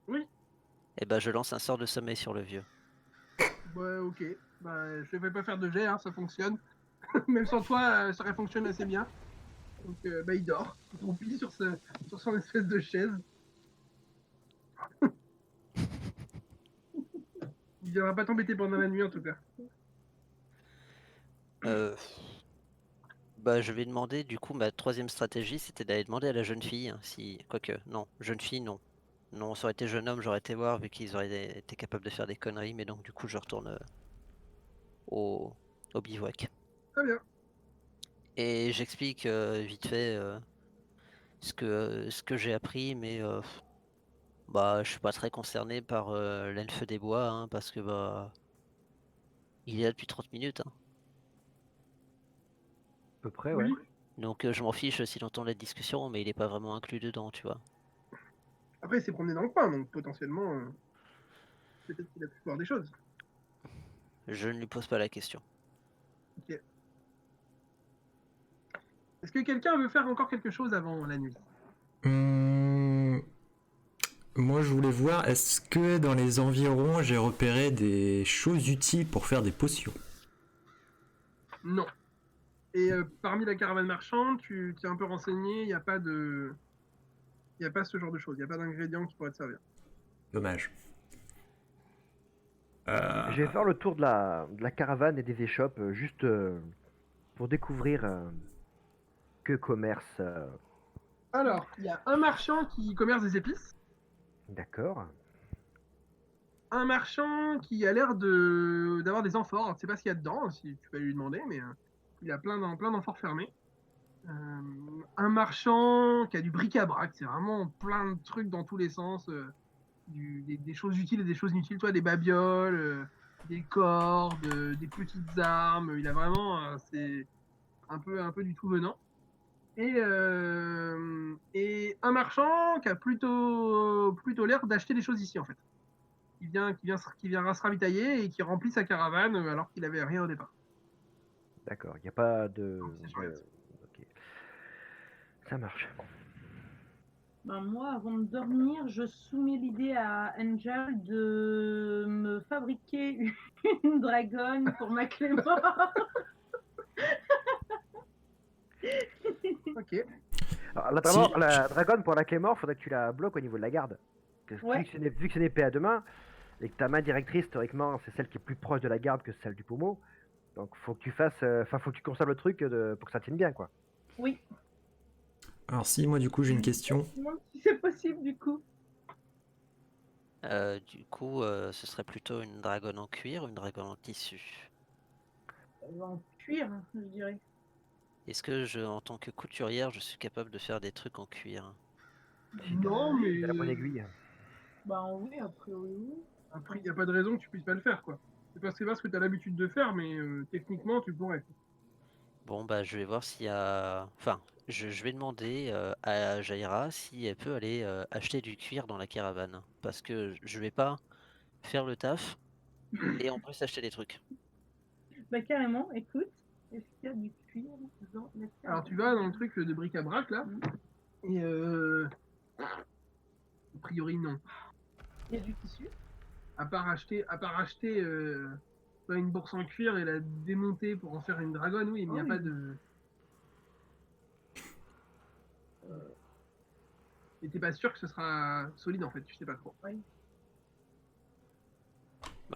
Oui, Et bah je lance un sort de sommeil sur le vieux. bah, ok. Bah, je ne vais pas faire de jet, hein, ça fonctionne. Même sans toi, ça fonctionne assez bien. Donc, bah, il dort. Il croupit sur son espèce de chaise. Il ne viendra pas t'embêter pendant la nuit, en tout cas. Euh, Bah je vais demander, du coup ma troisième stratégie c'était d'aller demander à la jeune fille, hein, si... Quoique, non, jeune fille non. Non, ça aurait été jeune homme, j'aurais été voir vu qu'ils auraient été capables de faire des conneries, mais donc du coup je retourne au... au bivouac. Très bien. Et j'explique vite fait ce que j'ai appris, mais bah je suis pas très concerné par l'elfe des bois, hein, parce que bah il est là depuis 30 minutes, hein. À peu près, ouais. Oui. Donc je m'en fiche s'il entend la discussion, mais il est pas vraiment inclus dedans, tu vois. Après, il s'est promené dans le coin, donc potentiellement, peut-être qu'il a pu voir des choses. Je ne lui pose pas la question. Ok. Est-ce que quelqu'un veut faire encore quelque chose avant la nuit? Moi, je voulais voir, est-ce que dans les environs, j'ai repéré des choses utiles pour faire des potions? Non. Et parmi la caravane marchande, tu t'es un peu renseigné, il n'y a pas ce genre de choses, il n'y a pas d'ingrédients qui pourraient te servir. Dommage. Je vais faire le tour de la caravane et des échoppes, juste pour découvrir que commerce. Alors, il y a un marchand qui commerce des épices, D'accord. un marchand qui a l'air d'avoir des amphores. Je ne sais pas ce qu'il y a dedans, si tu peux lui demander, mais il a plein d'amphores fermés. Un marchand qui a du bric-à-brac, c'est vraiment plein de trucs dans tous les sens, des choses utiles et des choses inutiles, toi, des babioles, des cordes, des petites armes. Il a vraiment, c'est un peu du tout venant. Et un marchand qui a plutôt l'air d'acheter des choses ici en fait. Qui viendra se ravitailler et qui remplit sa caravane alors qu'il avait rien au départ. D'accord, il n'y a pas de. Donc, c'est chouette. Ok. Ça marche. Ben, moi, avant de dormir, je soumets l'idée à Angel de me fabriquer une dragonne pour ma Clémore. Ok. Alors, Si, la dragonne pour la Claymore, faudrait que tu la bloques au niveau de la garde. Ouais. Vu que c'est une épée à deux mains, et que ta main directrice, théoriquement, c'est celle qui est plus proche de la garde que celle du pommeau. Donc faut que tu fasses. Enfin, faut que tu conserves le truc pour que ça tienne bien, quoi. Oui. alors si, moi du coup j'ai une question. Je me demande si c'est possible du coup. Du coup, ce serait plutôt une dragonne en cuir ou une dragonne en tissu? En cuir, je dirais. Est-ce que en tant que couturière, je suis capable de faire des trucs en cuir? Non, mais C'est la bonne aiguille. Ben oui, a priori oui. après, il n'y a pas de raison que tu puisses pas le faire, quoi. C'est pas ce que tu as l'habitude de faire, mais techniquement, tu pourrais. Bon, bah, je vais voir s'il y a. Enfin, je vais demander à Jaira si elle peut aller acheter du cuir dans la caravane. Parce que je vais pas faire le taf et en plus acheter des trucs. Bah carrément, écoute, est-ce qu'il y a du cuir dans la Alors, tu vas dans le truc de bric-à-brac, là, et a priori, non. Il y a du tissu. À part acheter une bourse en cuir et la démonter pour en faire une dragonne, oui, mais il n'y a Oh, pas oui. de. Et t'es pas sûr que ce sera solide en fait, tu sais pas trop. Bah,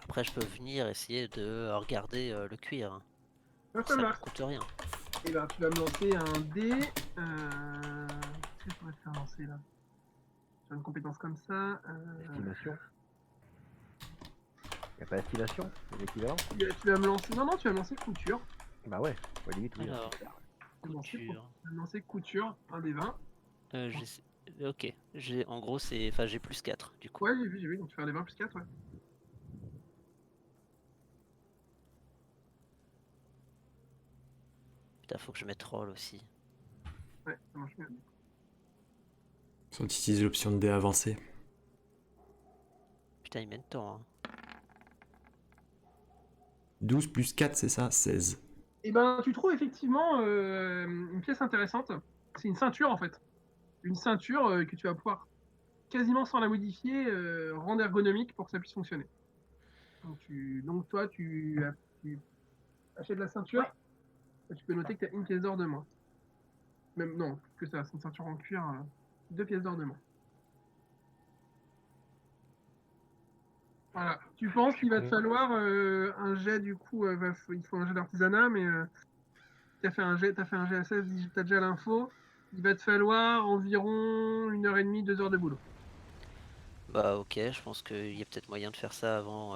après, je peux venir essayer de regarder le cuir, hein. Ça Ça me marche. coûte rien. Et ben tu vas me lancer un dé. Qu'est-ce que je pourrais te faire lancer là? Sur une compétence comme ça. Estimation. Y a pas estimation, c'est l'équivalent. Tu vas me lancer. Non, tu vas me lancer couture. Bah ouais, faut limite oui. Alors, Tu vas me lancer couture. tu vas me lancer couture, un des 20. Ok, en gros, j'ai plus 4 du coup. Ouais, j'ai vu, donc tu fais un des 20 plus 4, ouais. Putain, faut que je mette roll aussi. Ouais, ça marche bien. Sans utiliser l'option de dé avancé. Putain, il met le temps, hein. 12 plus 4, c'est ça? 16. Et ben tu trouves effectivement une pièce intéressante. C'est une ceinture en fait. Une ceinture que tu vas pouvoir quasiment sans la modifier rendre ergonomique pour que ça puisse fonctionner. Donc toi tu achètes la ceinture. Ouais. Et tu peux noter que tu as une pièce d'or de moins. Même non, plus que ça, c'est une ceinture en cuir, 2 pièces d'or de moins. Voilà. Tu penses qu'il va te falloir un jet du coup, il faut un jet d'artisanat, mais t'as fait un jet à 16, t'as déjà l'info. Il va te falloir environ 1h30, 2 heures de boulot. Bah ok, je pense qu'il y a peut-être moyen de faire ça avant,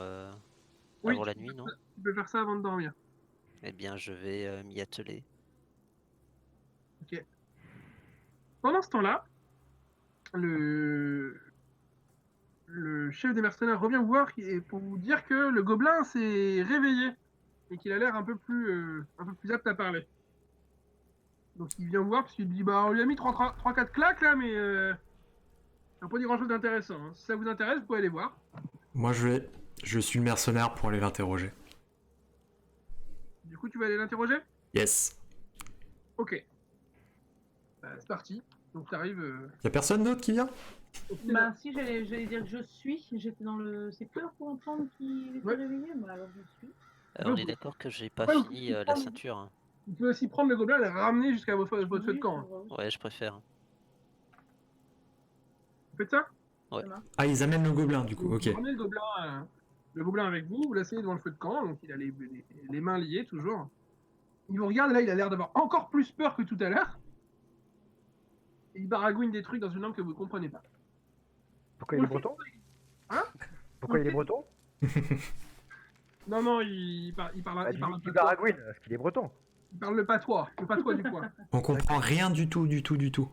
Oui, avant la nuit, non? tu peux faire ça avant de dormir. Eh bien, je vais m'y atteler. Ok. Pendant ce temps-là, le chef des mercenaires revient vous voir pour vous dire que le gobelin s'est réveillé et qu'il a l'air un peu plus apte à parler. Donc il vient vous voir parce qu'il dit bah on lui a mis 3-4 claques là, mais ça n'a pas dit grand chose d'intéressant, hein. Si ça vous intéresse, vous pouvez aller voir. Moi je suis le mercenaire pour aller l'interroger. Du coup, tu vas aller l'interroger? Yes. Ok. C'est parti. Donc tu arrives. Y'a personne d'autre qui vient? Bah si, j'allais dire que je suis. J'étais dans le secteur pour entendre qu'il était Ouais. réveillé. Bah alors je suis. On est d'accord que j'ai pas Ouais, vous fini pouvez la prendre- ceinture, hein. Vous pouvez aussi prendre le gobelin et le ramener jusqu'à votre feu de camp, hein. Ouais, je préfère. Vous faites ça? Ah, ils amènent le gobelin du coup, Donc, ok. vous ramenez le gobelin avec vous, vous l'asseyez devant le feu de camp, donc il a les mains liées toujours. Il vous regarde, là il a l'air d'avoir encore plus peur que tout à l'heure. Et il baragouine des trucs dans une langue que vous ne comprenez pas. Pourquoi il est breton? Hein? Pourquoi il est breton? Non, il parle Bah, un dis peu baragouine, parce qu'il est breton. Il parle le patois du coin. On comprend rien du tout.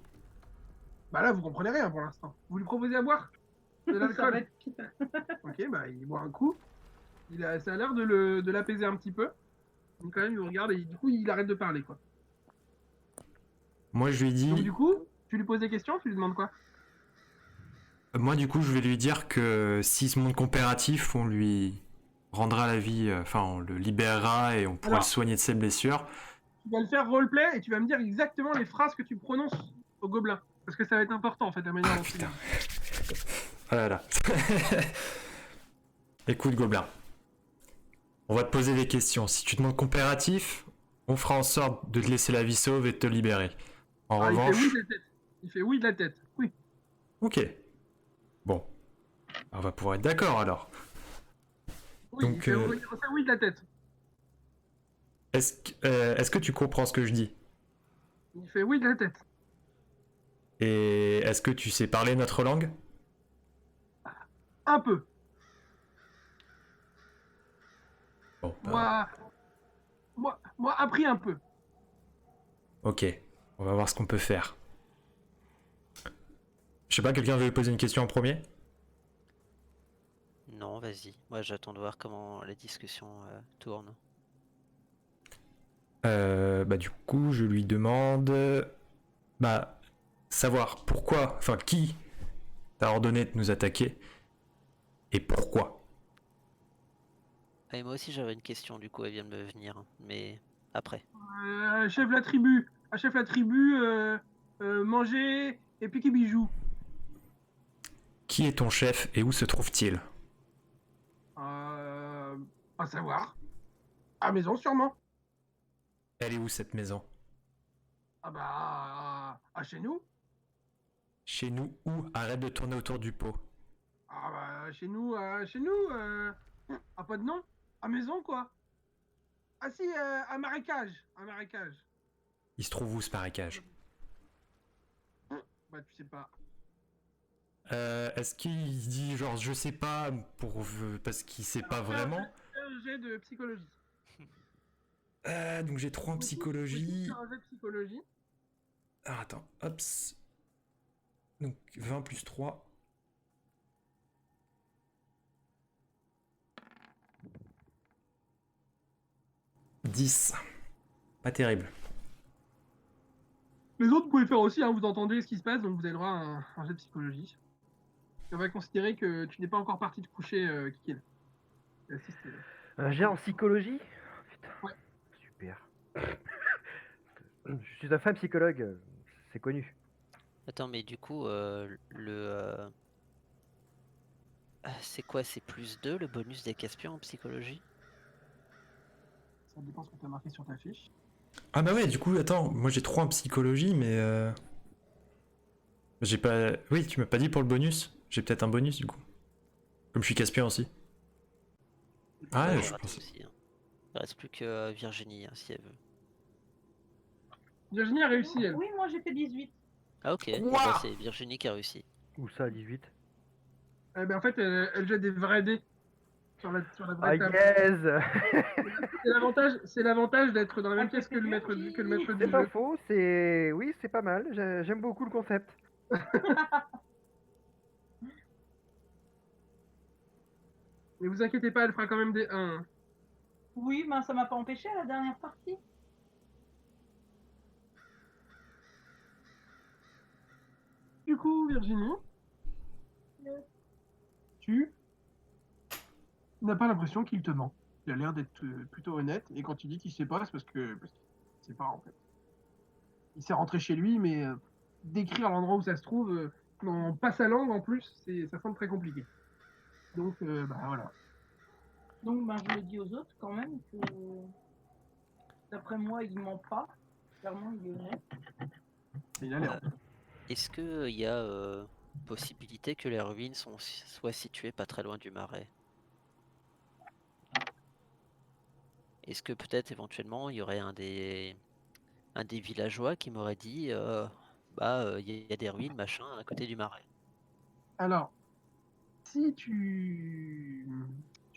Bah là, vous comprenez rien pour l'instant. Vous lui proposez à boire de Ça va l'alcool? être pire. Ok, bah il boit un coup. Ça a l'air de l'apaiser un petit peu. Donc quand même, il vous regarde et du coup, il arrête de parler, quoi. Moi, je lui Donc dis, du coup, tu lui poses des questions, tu lui demandes quoi? je vais lui dire que s'il se montre coopératif, on lui rendra la vie, enfin, on le libérera et on pourra Alors. le soigner de ses blessures. Tu vas le faire roleplay et tu vas me dire exactement les phrases que tu prononces au gobelin. Parce que ça va être important, en fait, la manière dont tu putain. dis. Voilà. Écoute, Gobelin, on va te poser des questions. Si tu te montres coopératif, on fera en sorte de te laisser la vie sauve et de te libérer. En Ah, revanche... il fait oui de la tête. Il fait oui de la tête. Oui. Ok. Bon. On va pouvoir être d'accord alors. Oui, Donc, il fait oui de la tête. est-ce que tu comprends ce que je dis? Il fait oui de la tête. Et est-ce que tu sais parler notre langue? Un peu. Bon, bah, Moi, appris un peu. ok. On va voir ce qu'on peut faire. Je sais pas, quelqu'un veut poser une question en premier? Non, vas-y. Moi, j'attends de voir comment la discussion tourne. Bah du coup, je lui demande... Bah, savoir pourquoi, enfin qui t'a ordonné de nous attaquer et pourquoi. Ah, et moi aussi, j'avais une question, du coup, elle vient de me venir. Mais après. Chef la tribu. Chef la tribu, manger et piquer bijoux. Qui est ton chef et où se trouve-t-il? À savoir. À maison, sûrement. Elle est où cette maison? Ah bah, à chez nous. Chez nous où? Arrête de tourner autour du pot. Ah bah, ah, pas de nom. À maison, quoi. Ah si, à marécage. À marécage. Il se trouve où ce marécage? Bah, tu sais pas. Est-ce qu'il dit genre je sais pas parce qu'il sait pas vraiment? Fais un jet de psychologie. Donc j'ai 3 en psychologie. Fais un jet de psychologie. Ah, attends, hops. Donc 20 plus 3. 10. Pas terrible. Les autres, vous pouvez le faire aussi, hein, vous entendez ce qui se passe, donc vous avez le droit à un jet de psychologie. On va considérer que tu n'es pas encore parti de coucher, Kikil. Un jet en psychologie? Putain, Ouais. super. Je suis un fin psychologue, c'est connu. Attends, mais du coup, c'est quoi? C'est plus 2 le bonus des Caspiens en psychologie? Ça dépend ce que tu as marqué sur ta fiche. Ah bah ouais, du coup, attends, moi j'ai 3 en psychologie, mais j'ai pas... Oui, tu m'as pas dit pour le bonus. J'ai peut-être un bonus, du coup. Comme je suis Caspien aussi. Ah ouais, Ouais, je raté pense... aussi, hein. Il reste plus que Virginie, hein, si elle veut. Virginie a réussi, elle. Oui, moi j'ai fait 18. Ah ok, Quoi? bah, c'est Virginie qui a réussi. Où ça, 18? Eh ben, en fait, elle jette des vrais dés sur la Ah vraie table. yes! C'est l'avantage d'être dans la même Ah, pièce que le maître du C'est pas jeu. faux, c'est... Oui, c'est pas mal, j'aime beaucoup le concept. Mais vous inquiétez pas, elle fera quand même des 1. Oui, ben ça m'a pas empêché à la dernière partie. Du coup, Virginie, tu n'as pas l'impression qu'il te ment. Il a l'air d'être plutôt honnête, et quand il dit qu'il sait pas, c'est parce qu'il sait pas, en fait. Il s'est rentré chez lui, mais décrire l'endroit où ça se trouve, dans pas sa langue en plus, ça semble très compliqué. Donc, bah voilà. Donc ben, je le dis aux autres quand même que d'après moi il ment pas. Clairement il est honnête. Il a l'air. Est-ce que il y a possibilité que les ruines soient situées pas très loin du marais? Est-ce que peut-être éventuellement il y aurait un des villageois qui m'aurait dit il y a des ruines machin à côté du marais? Alors, si tu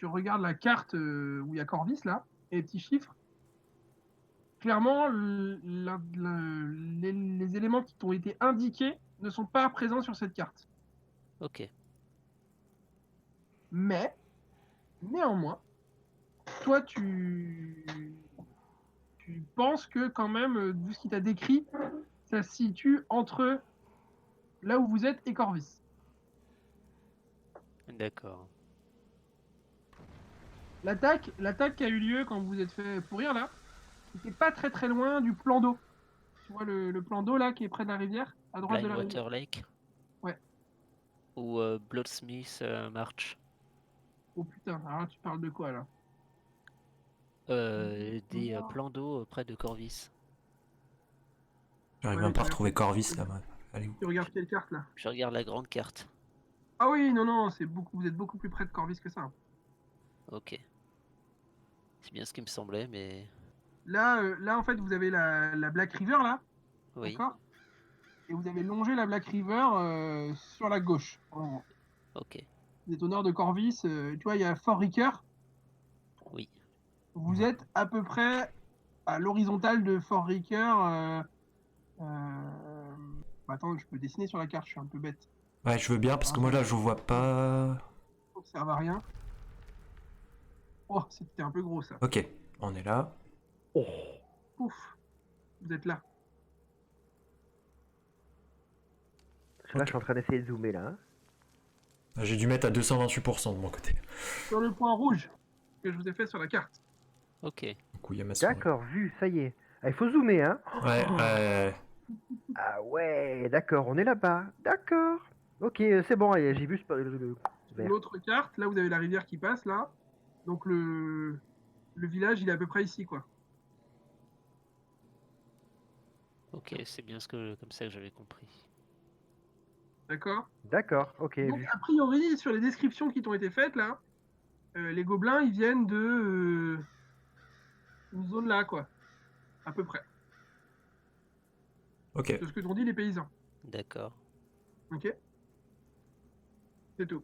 regardes la carte où il y a Corvis, là, et les petits chiffres, clairement, les éléments qui t'ont été indiqués ne sont pas présents sur cette carte. Ok. Mais, néanmoins, toi, tu penses que quand même, vu ce qu'il t'a décrit, ça se situe entre là où vous êtes et Corvus. D'accord. L'attaque qui a eu lieu quand vous vous êtes fait pourrir là, c'était pas très très loin du plan d'eau. Tu vois le plan d'eau là qui est près de la rivière, à droite de la rivière. Blindwater Lake. Ouais. Ou Bloodsmith March. Oh putain, alors tu parles de quoi là? Des plans d'eau près de Corvus. J'arrive Ouais, même pas à tu retrouver Corvus là. Allez où? Tu regardes quelle carte là? Je regarde la grande carte. Ah oui, non, vous êtes beaucoup plus près de Corvus que ça. Ok. C'est bien ce qui me semblait, mais Là en fait, vous avez la Black River là, oui. d'accord? Et vous avez longé la Black River sur la gauche. En gros. Ok. Vous êtes au nord de Corvus, tu vois, il y a Fort Ricker. Oui. Vous êtes à peu près à l'horizontale de Fort Ricker. Attends, je peux dessiner sur la carte, je suis un peu bête. Ouais, je veux bien parce que moi là je vois pas. Ça ne sert à rien. Oh, c'était un peu gros ça. Ok, on est là. Oh. Ouf, vous êtes là. Parce que là, je suis en train d'essayer de zoomer là. Hein. J'ai dû mettre à 228% de mon côté. Sur le point rouge que je vous ai fait sur la carte. Ok. Du coup, il y a ma souris. D'accord, vu, ça y est. Ah, il faut zoomer, hein. Ouais, Ah ouais, d'accord, on est là-bas. D'accord. Ok, c'est bon, j'ai vu le vert. L'autre carte, là vous avez la rivière qui passe là. Donc le village il est à peu près ici quoi. Ok, c'est bien comme ça que j'avais compris. D'accord? D'accord, ok, Donc vu. a priori sur les descriptions qui t'ont été faites là, les gobelins ils viennent de une zone là quoi. À peu près. ok. De ce que t'ont dit les paysans. D'accord. Ok? C'est tout.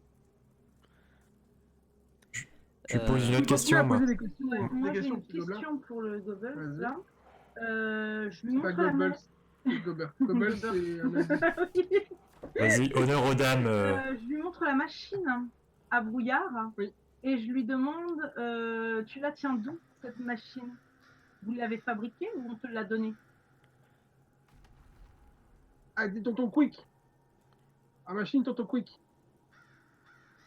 Tu poses une Euh, autre question, à moi. poser des questions, Ouais, moi j'ai une sur le gobelin. question pour le Goebbels Vas-y. là. Je lui C'est pas montre la Goebbels, main. c'est Goebbels. Goebbels c'est un nazi. Vas-y, honneur aux dames. Je lui montre la machine à brouillard Oui. et je lui demande tu la tiens d'où cette machine? Vous l'avez fabriquée ou on te l'a donnée? Ah, dis tonton Quick. Ah, machine tonton Quick.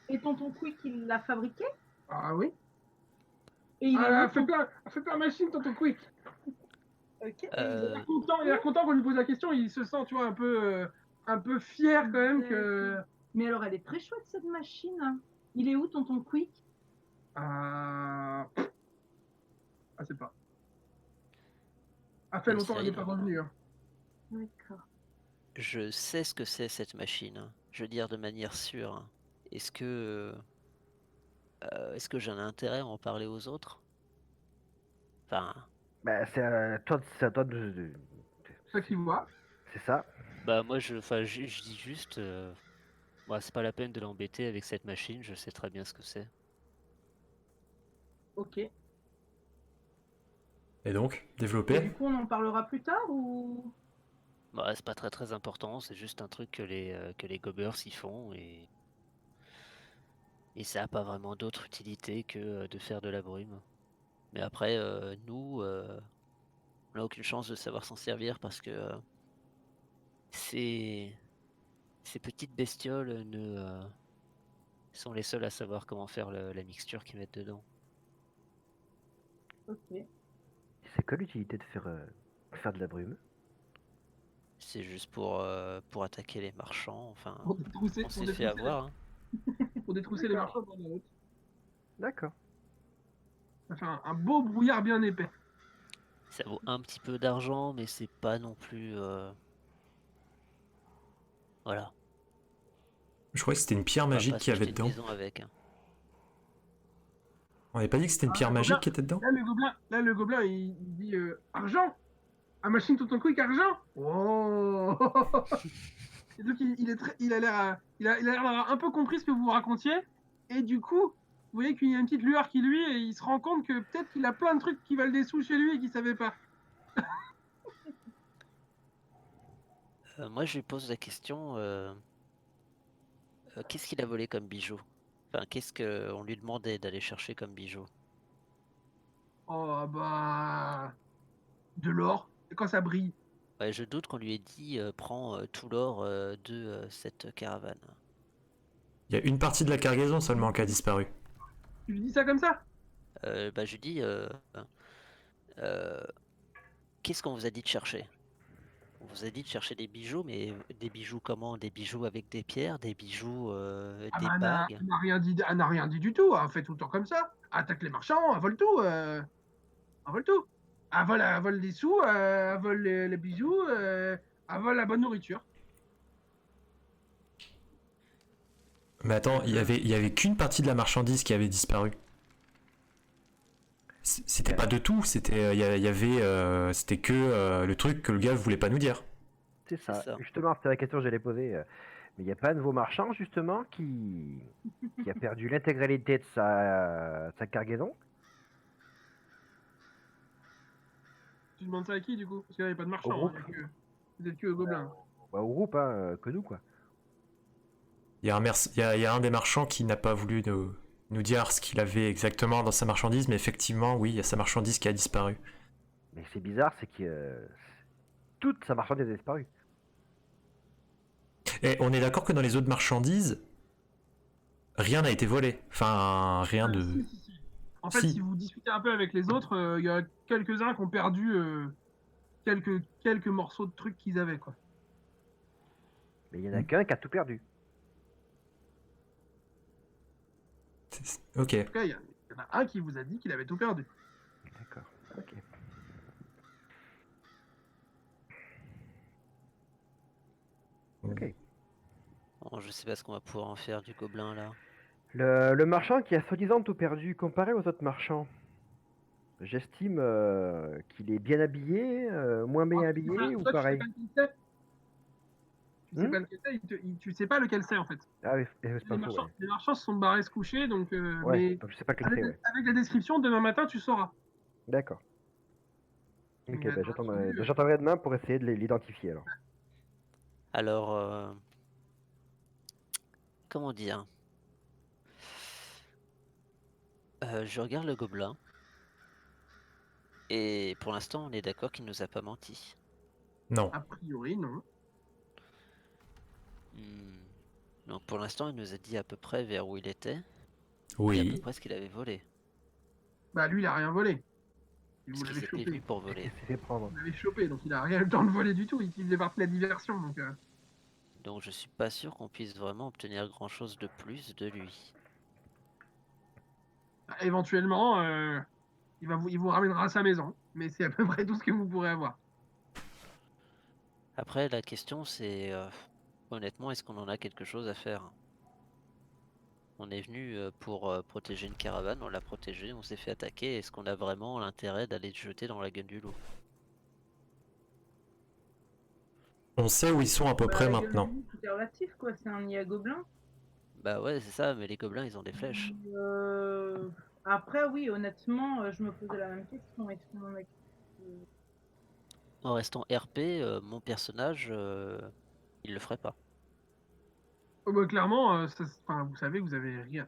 Et tonton Quick il l'a fabriquée? Ah oui. Et il est Ah, où fait plein machine tonton Quick. Ok. Il a l'air content qu'on lui pose la question, il se sent, tu vois, un peu fier quand même que. Mais alors elle est très chouette cette machine. Il est où tonton Quick? Ah, c'est pas. Ça fait longtemps qu'il n'est pas revenu. Hein. D'accord. Je sais ce que c'est cette machine. Hein. Je veux dire de manière sûre. Hein. Est-ce que j'en ai intérêt à en parler aux autres? Enfin, Bah, c'est à toi de. C'est ça qu'il voit. C'est ça. bah moi je dis juste, bah, c'est pas la peine de l'embêter avec cette machine. Je sais très bien ce que c'est. Ok. Et donc, Et développer. du coup on en parlera plus tard ou? Bah, c'est pas très important. C'est juste un truc que les gobbers y font et ça a pas vraiment d'autre utilité que de faire de la brume. Mais après, nous, on n'a aucune chance de savoir s'en servir parce que ces petites bestioles sont les seules à savoir comment faire la mixture qu'ils mettent dedans. Ok. C'est quoi l'utilité de faire de la brume? C'est juste pour attaquer les marchands. Enfin, Pour détrousser, on s'est fait avoir. Hein. pour détrousser les marchands dans la route. D'accord. Ça fait un beau brouillard bien épais. Ça vaut un petit peu d'argent, mais c'est pas non plus. Voilà. Je croyais que c'était une pierre On va magique pas qu'il y avait s'acheter une dedans. maison avec. Hein. On n'avait pas dit que c'était une pierre le magique gobelin. qui était dedans? Là, le gobelin, il dit argent. À machine tonton Quick, argent. Oh. Et donc il a l'air d'avoir un peu compris ce que vous racontiez. Et du coup, vous voyez qu'il y a une petite lueur qui lui, et il se rend compte que peut-être qu'il a plein de trucs qui valent des sous chez lui et qu'il savait pas. Moi, je lui pose la question, qu'est-ce qu'il a volé comme bijou? Enfin, qu'est-ce qu'on lui demandait d'aller chercher comme bijou? Oh bah de l'or. Et quand ça brille. Ouais, je doute qu'on lui ait dit, prends tout l'or de cette caravane. Il y a une partie de la cargaison seulement qui a disparu. Tu lui dis ça comme ça? Bah, je lui dis, euh, qu'est-ce qu'on vous a dit de chercher? On vous a dit de chercher des bijoux, mais des bijoux comment? Des bijoux avec des pierres, des bijoux, Ah des bah bagues? elle n'a rien dit, elle n'a rien dit du tout. Elle fait tout le temps comme ça. Elle attaque les marchands, elle vole tout. Elle vole tout. Elle vole des sous, elle vole les bijoux, elle vole la bonne nourriture. Mais attends, Donc, il y avait qu'une partie de la marchandise qui avait disparu. C'était pas de tout, c'était il y avait c'était que le truc que le gars voulait pas nous dire. C'est C'est ça. ça. Justement, c'était la question que j'allais poser. Mais il n'y a pas un nouveau marchand, justement, qui a perdu l'intégralité de sa cargaison. tu demandes ça à qui du coup? Parce qu'il n'y avait pas de Au marchand. groupe. Vous êtes que au gobelin. Bah, au groupe, hein, que nous, quoi. Il y a il y a un des marchands qui n'a pas voulu nous dire ce qu'il avait exactement dans sa marchandise, mais effectivement, oui, il y a sa marchandise qui a disparu. Mais c'est bizarre, c'est que toute sa marchandise a disparu. Et on est d'accord que dans les autres marchandises, rien n'a été volé. Enfin, rien de. Si. En fait, Si. si vous discutez un peu avec les autres, il y a quelques-uns qui ont perdu quelques morceaux de trucs qu'ils avaient, quoi. Mais il y en a qu'un qui a tout perdu. Ok. En tout cas, il y en a un qui vous a dit qu'il avait tout perdu. D'accord. Ok. Ok. Bon, je sais pas ce qu'on va pouvoir en faire du gobelin là. Le marchand qui a soi-disant tout perdu, comparé aux autres marchands, j'estime qu'il est bien habillé, moins bien habillé ou Toi, tu sais pareil. pas lequel c'est. Tu sais Hmm. pas lequel c'est, tu sais pas lequel c'est en fait. Ah oui, c'est pas faux, ouais. Les marchands se sont barrés se coucher, donc. Ouais, Mais donc je sais pas lequel c'est, ouais. avec la description, demain matin, tu sauras. D'accord. Ok, Mais, bah, dans l'absolu, j'attendrai demain pour essayer de l'identifier alors. Alors, comment dire? Je regarde le gobelin, et pour l'instant, on est d'accord qu'il nous a pas menti. Non. a priori, non. Hmm. Donc pour l'instant, il nous a dit à peu près vers où il était, et à peu Oui. près ce qu'il avait volé. Bah, lui, il a rien volé. Vous Parce qu'il l'avez s'était venu chopé. pour voler. Il s'est fait prendre. Vous l'avez chopé, donc il a rien eu le temps de voler du tout. Il faisait partie de la diversion, donc. Donc je suis pas sûr qu'on puisse vraiment obtenir grand chose de plus de lui. Éventuellement, il vous ramènera à sa maison, mais c'est à peu près tout ce que vous pourrez avoir. Après, la question c'est, honnêtement, est-ce qu'on en a quelque chose à faire? On est venu pour protéger une caravane, on l'a protégée, on s'est fait attaquer. Est-ce qu'on a vraiment l'intérêt d'aller se jeter dans la gueule du loup? On sait où ils sont à peu Bah, près la gueule maintenant. du loup, tout est relatif, quoi. C'est un nid à gobelins. Bah ouais, c'est ça, mais les gobelins ils ont des flèches. Après, oui, honnêtement, je me posais la même question. Est-ce qu'on en a... En restant RP, mon personnage, il le ferait pas. Oh, bah, clairement, enfin, vous savez, vous avez rien.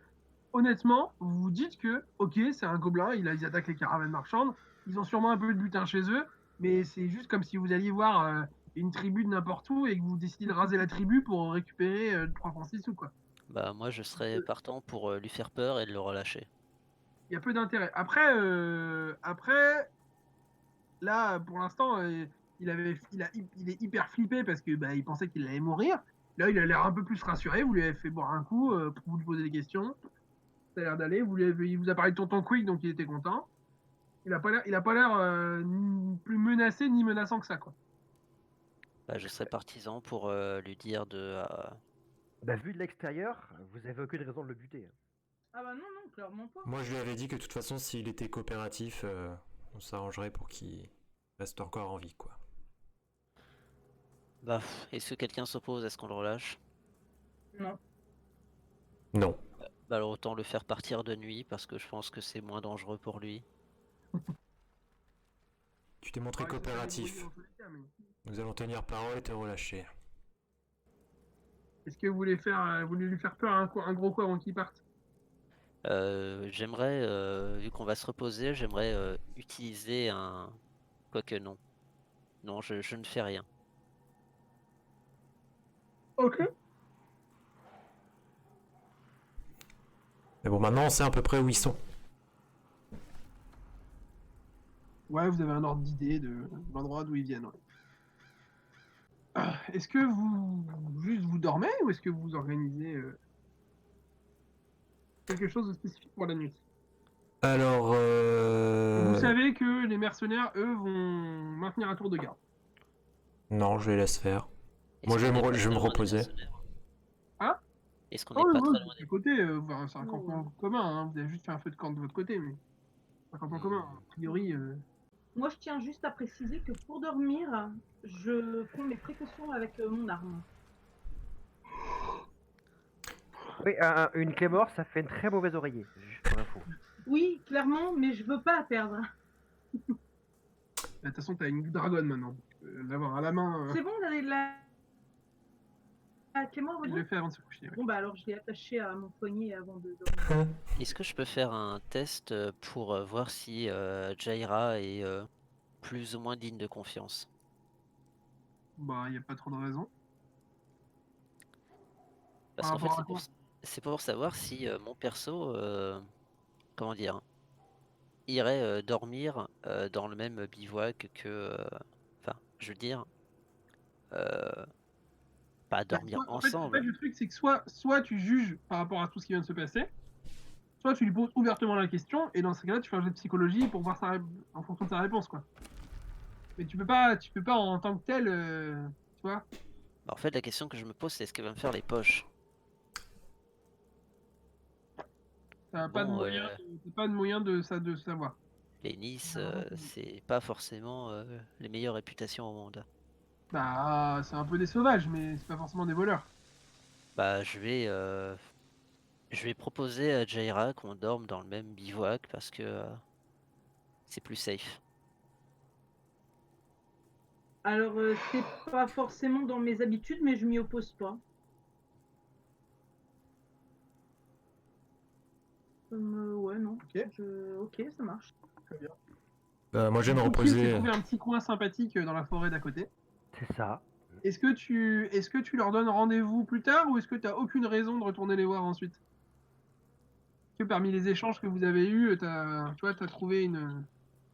Honnêtement, vous vous dites que, ok, c'est un gobelin, ils attaquent les caravanes marchandes, ils ont sûrement un peu de butin chez eux, mais c'est juste comme si vous alliez voir une tribu de n'importe où et que vous décidiez de raser la tribu pour récupérer 3 francs 6 sous, quoi. Bah moi je serais partant pour lui faire peur et de le relâcher. Il y a peu d'intérêt. Après, là, pour l'instant, il est hyper flippé parce que bah, il pensait qu'il allait mourir. Là, il a l'air un peu plus rassuré. Vous lui avez fait boire un coup pour vous lui poser des questions. Ça a l'air d'aller. Il vous a parlé de Tonton Quick, donc il était content. Il a pas l'air ni plus menacé ni menaçant que ça, quoi. Bah, je serais partisan pour lui dire de... Bah, vu de l'extérieur, vous avez aucune raison de le buter. Ah bah non, non, clairement pas. Moi, je lui avais dit que de toute façon, s'il était coopératif, on s'arrangerait pour qu'il reste encore en vie, quoi. Bah, est-ce que quelqu'un s'oppose à ce qu'on le relâche? Non. Non. Bah alors autant le faire partir de nuit parce que je pense que c'est moins dangereux pour lui. Tu t'es montré Ouais, ça va coopératif. débrouiller dans tous les cas, mais- Nous allons tenir parole et te relâcher. Est-ce que vous voulez lui faire peur à un gros coup avant qu'il parte? J'aimerais, vu qu'on va se reposer, j'aimerais utiliser un. Quoique non. Non, je ne fais rien. Ok. Mais bon, maintenant on sait à peu près où ils sont. Ouais, vous avez un ordre d'idée de l'endroit d'où ils viennent. Ouais. Est-ce que vous dormez ou est-ce que vous organisez quelque chose de spécifique pour la nuit? Alors, Vous savez que les mercenaires, eux, vont maintenir un tour de garde. non, je les laisse faire. Est-ce Moi, je vais qu'on me, est re- pas je vais très me loin des reposer. mercenaires Hein? Est-ce qu'on Ah n'est oui, pas moi, très loin de des. côté, enfin, c'est un campement commun, hein, vous avez juste fait un feu de camp de votre côté, mais c'est un campement commun. A priori, Moi, je tiens juste à préciser que pour dormir, je prends mes précautions avec mon arme. Oui, une clé mort, ça fait une très mauvaise oreiller, juste pour info. Oui, clairement, mais je veux pas la perdre. de toute façon, t'as une dragonne maintenant. Tu peux l'avoir à la main. C'est bon, la Clément, Il le fait avant de se coucher. Ouais. Bon, bah alors je l'ai attaché à mon poignet avant de dormir. Est-ce que je peux faire un test pour voir si Jaira est plus ou moins digne de confiance? Bah, il n'y a pas trop de raison. Parce Par qu'en fait, rapport à quoi? c'est pour savoir si mon perso, comment dire, irait dormir dans le même bivouac que. Enfin, je veux dire, euh, pas Bah, dormir en fait, ensemble. le truc, c'est que soit tu juges par rapport à tout ce qui vient de se passer, soit tu lui poses ouvertement la question, et dans ce cas-là, tu fais un jeu de psychologie pour voir en fonction de sa réponse, quoi. Mais tu peux pas en tant que tel, tu vois. Bah, en fait, la question que je me pose, c'est est-ce qu'elle va me faire les poches? T'as pas de Bon, moyen, t'as pas de moyen de savoir. les Nice, Vraiment, c'est pas forcément les meilleures réputations au monde. bah, c'est un peu des sauvages, mais c'est pas forcément des voleurs. Bah, je vais proposer à Jaira qu'on dorme dans le même bivouac parce que c'est plus safe. Alors, c'est pas forcément dans mes habitudes, mais je m'y oppose pas. Ouais, non. Ok. Ok, ça marche. Très bien. Moi, je vais me Du coup, Chris s'est reposer. trouvé un petit coin sympathique dans la forêt d'à côté. C'est ça. Est-ce que tu leur donnes rendez-vous plus tard ou est-ce que tu n'as aucune raison de retourner les voir ensuite? Que parmi les échanges que vous avez eus, tu as trouvé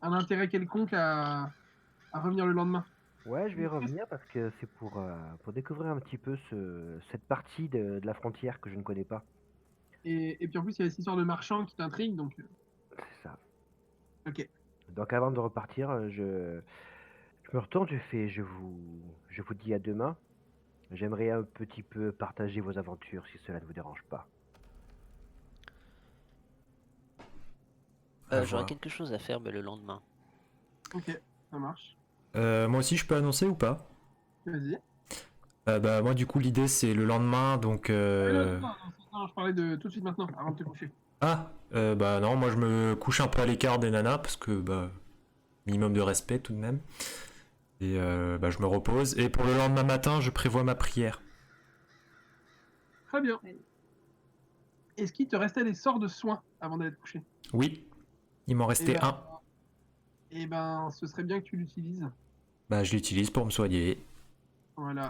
un intérêt quelconque à revenir le lendemain? Ouais, je vais y revenir parce que c'est pour découvrir un petit peu cette partie de la frontière que je ne connais pas. Et puis en plus, il y a cette histoire de marchand qui t'intrigue, donc C'est ça. ok. Donc avant de repartir, je me retourne, je vous dis à demain. J'aimerais un petit peu partager vos aventures si cela ne vous dérange pas. À J'aurai voir. quelque chose à faire mais le lendemain. Ok, ça marche. Moi aussi, je peux annoncer ou pas? Vas-y. Bah, moi, du coup, l'idée, c'est le lendemain, donc. Non, je parlais de tout de suite maintenant, avant de te coucher. Ah, bah non, moi, je me couche un peu à l'écart des nanas parce que, bah, minimum de respect tout de même. Et bah, je me repose. Et pour le lendemain matin, je prévois ma prière. Très bien. Allez. Est-ce qu'il te restait des sorts de soins avant d'aller te coucher? Oui, il m'en restait ben, un. Eh ben, ce serait bien que tu l'utilises. Bah, je l'utilise pour me soigner. Voilà.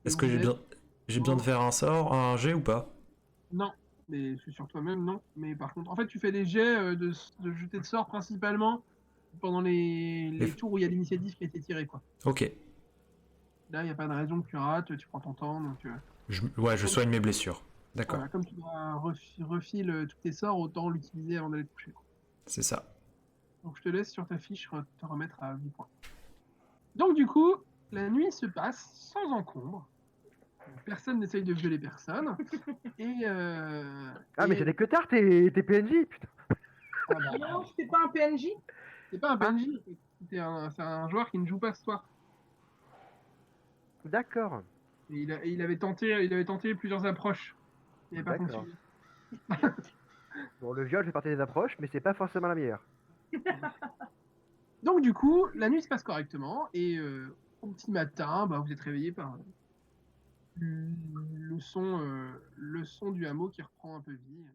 Est-ce que j'ai besoin de faire un sort, un jet ou pas? Non, mais c'est sur toi-même, non. Mais par contre, en fait, tu fais des jets de jeter de sorts principalement pendant les tours où il y a l'initiative qui a été tirée, quoi. Ok. Là, il n'y a pas de raison que tu rates, tu prends ton temps, donc Ouais, je soigne mes blessures. D'accord, voilà, comme tu refiles tous tes sorts, autant l'utiliser avant d'aller te coucher. c'est ça. Donc je te laisse sur ta fiche te remettre à 8 points. Donc du coup, la nuit se passe sans encombre. Personne n'essaye de violer personne. Ah, mais c'était que tard, t'es PNJ, putain. Ah bah, Non, c'était pas un PNJ. c'est pas un PNJ, c'est un joueur qui ne joue pas ce soir. D'accord. Et il avait tenté plusieurs approches. Il n'avait pas D'accord. fonctionné. Bon, le viol fait partie des approches, mais c'est pas forcément la meilleure. Donc du coup, la nuit se passe correctement et au petit matin, vous êtes réveillé par le son du hameau qui reprend un peu vie.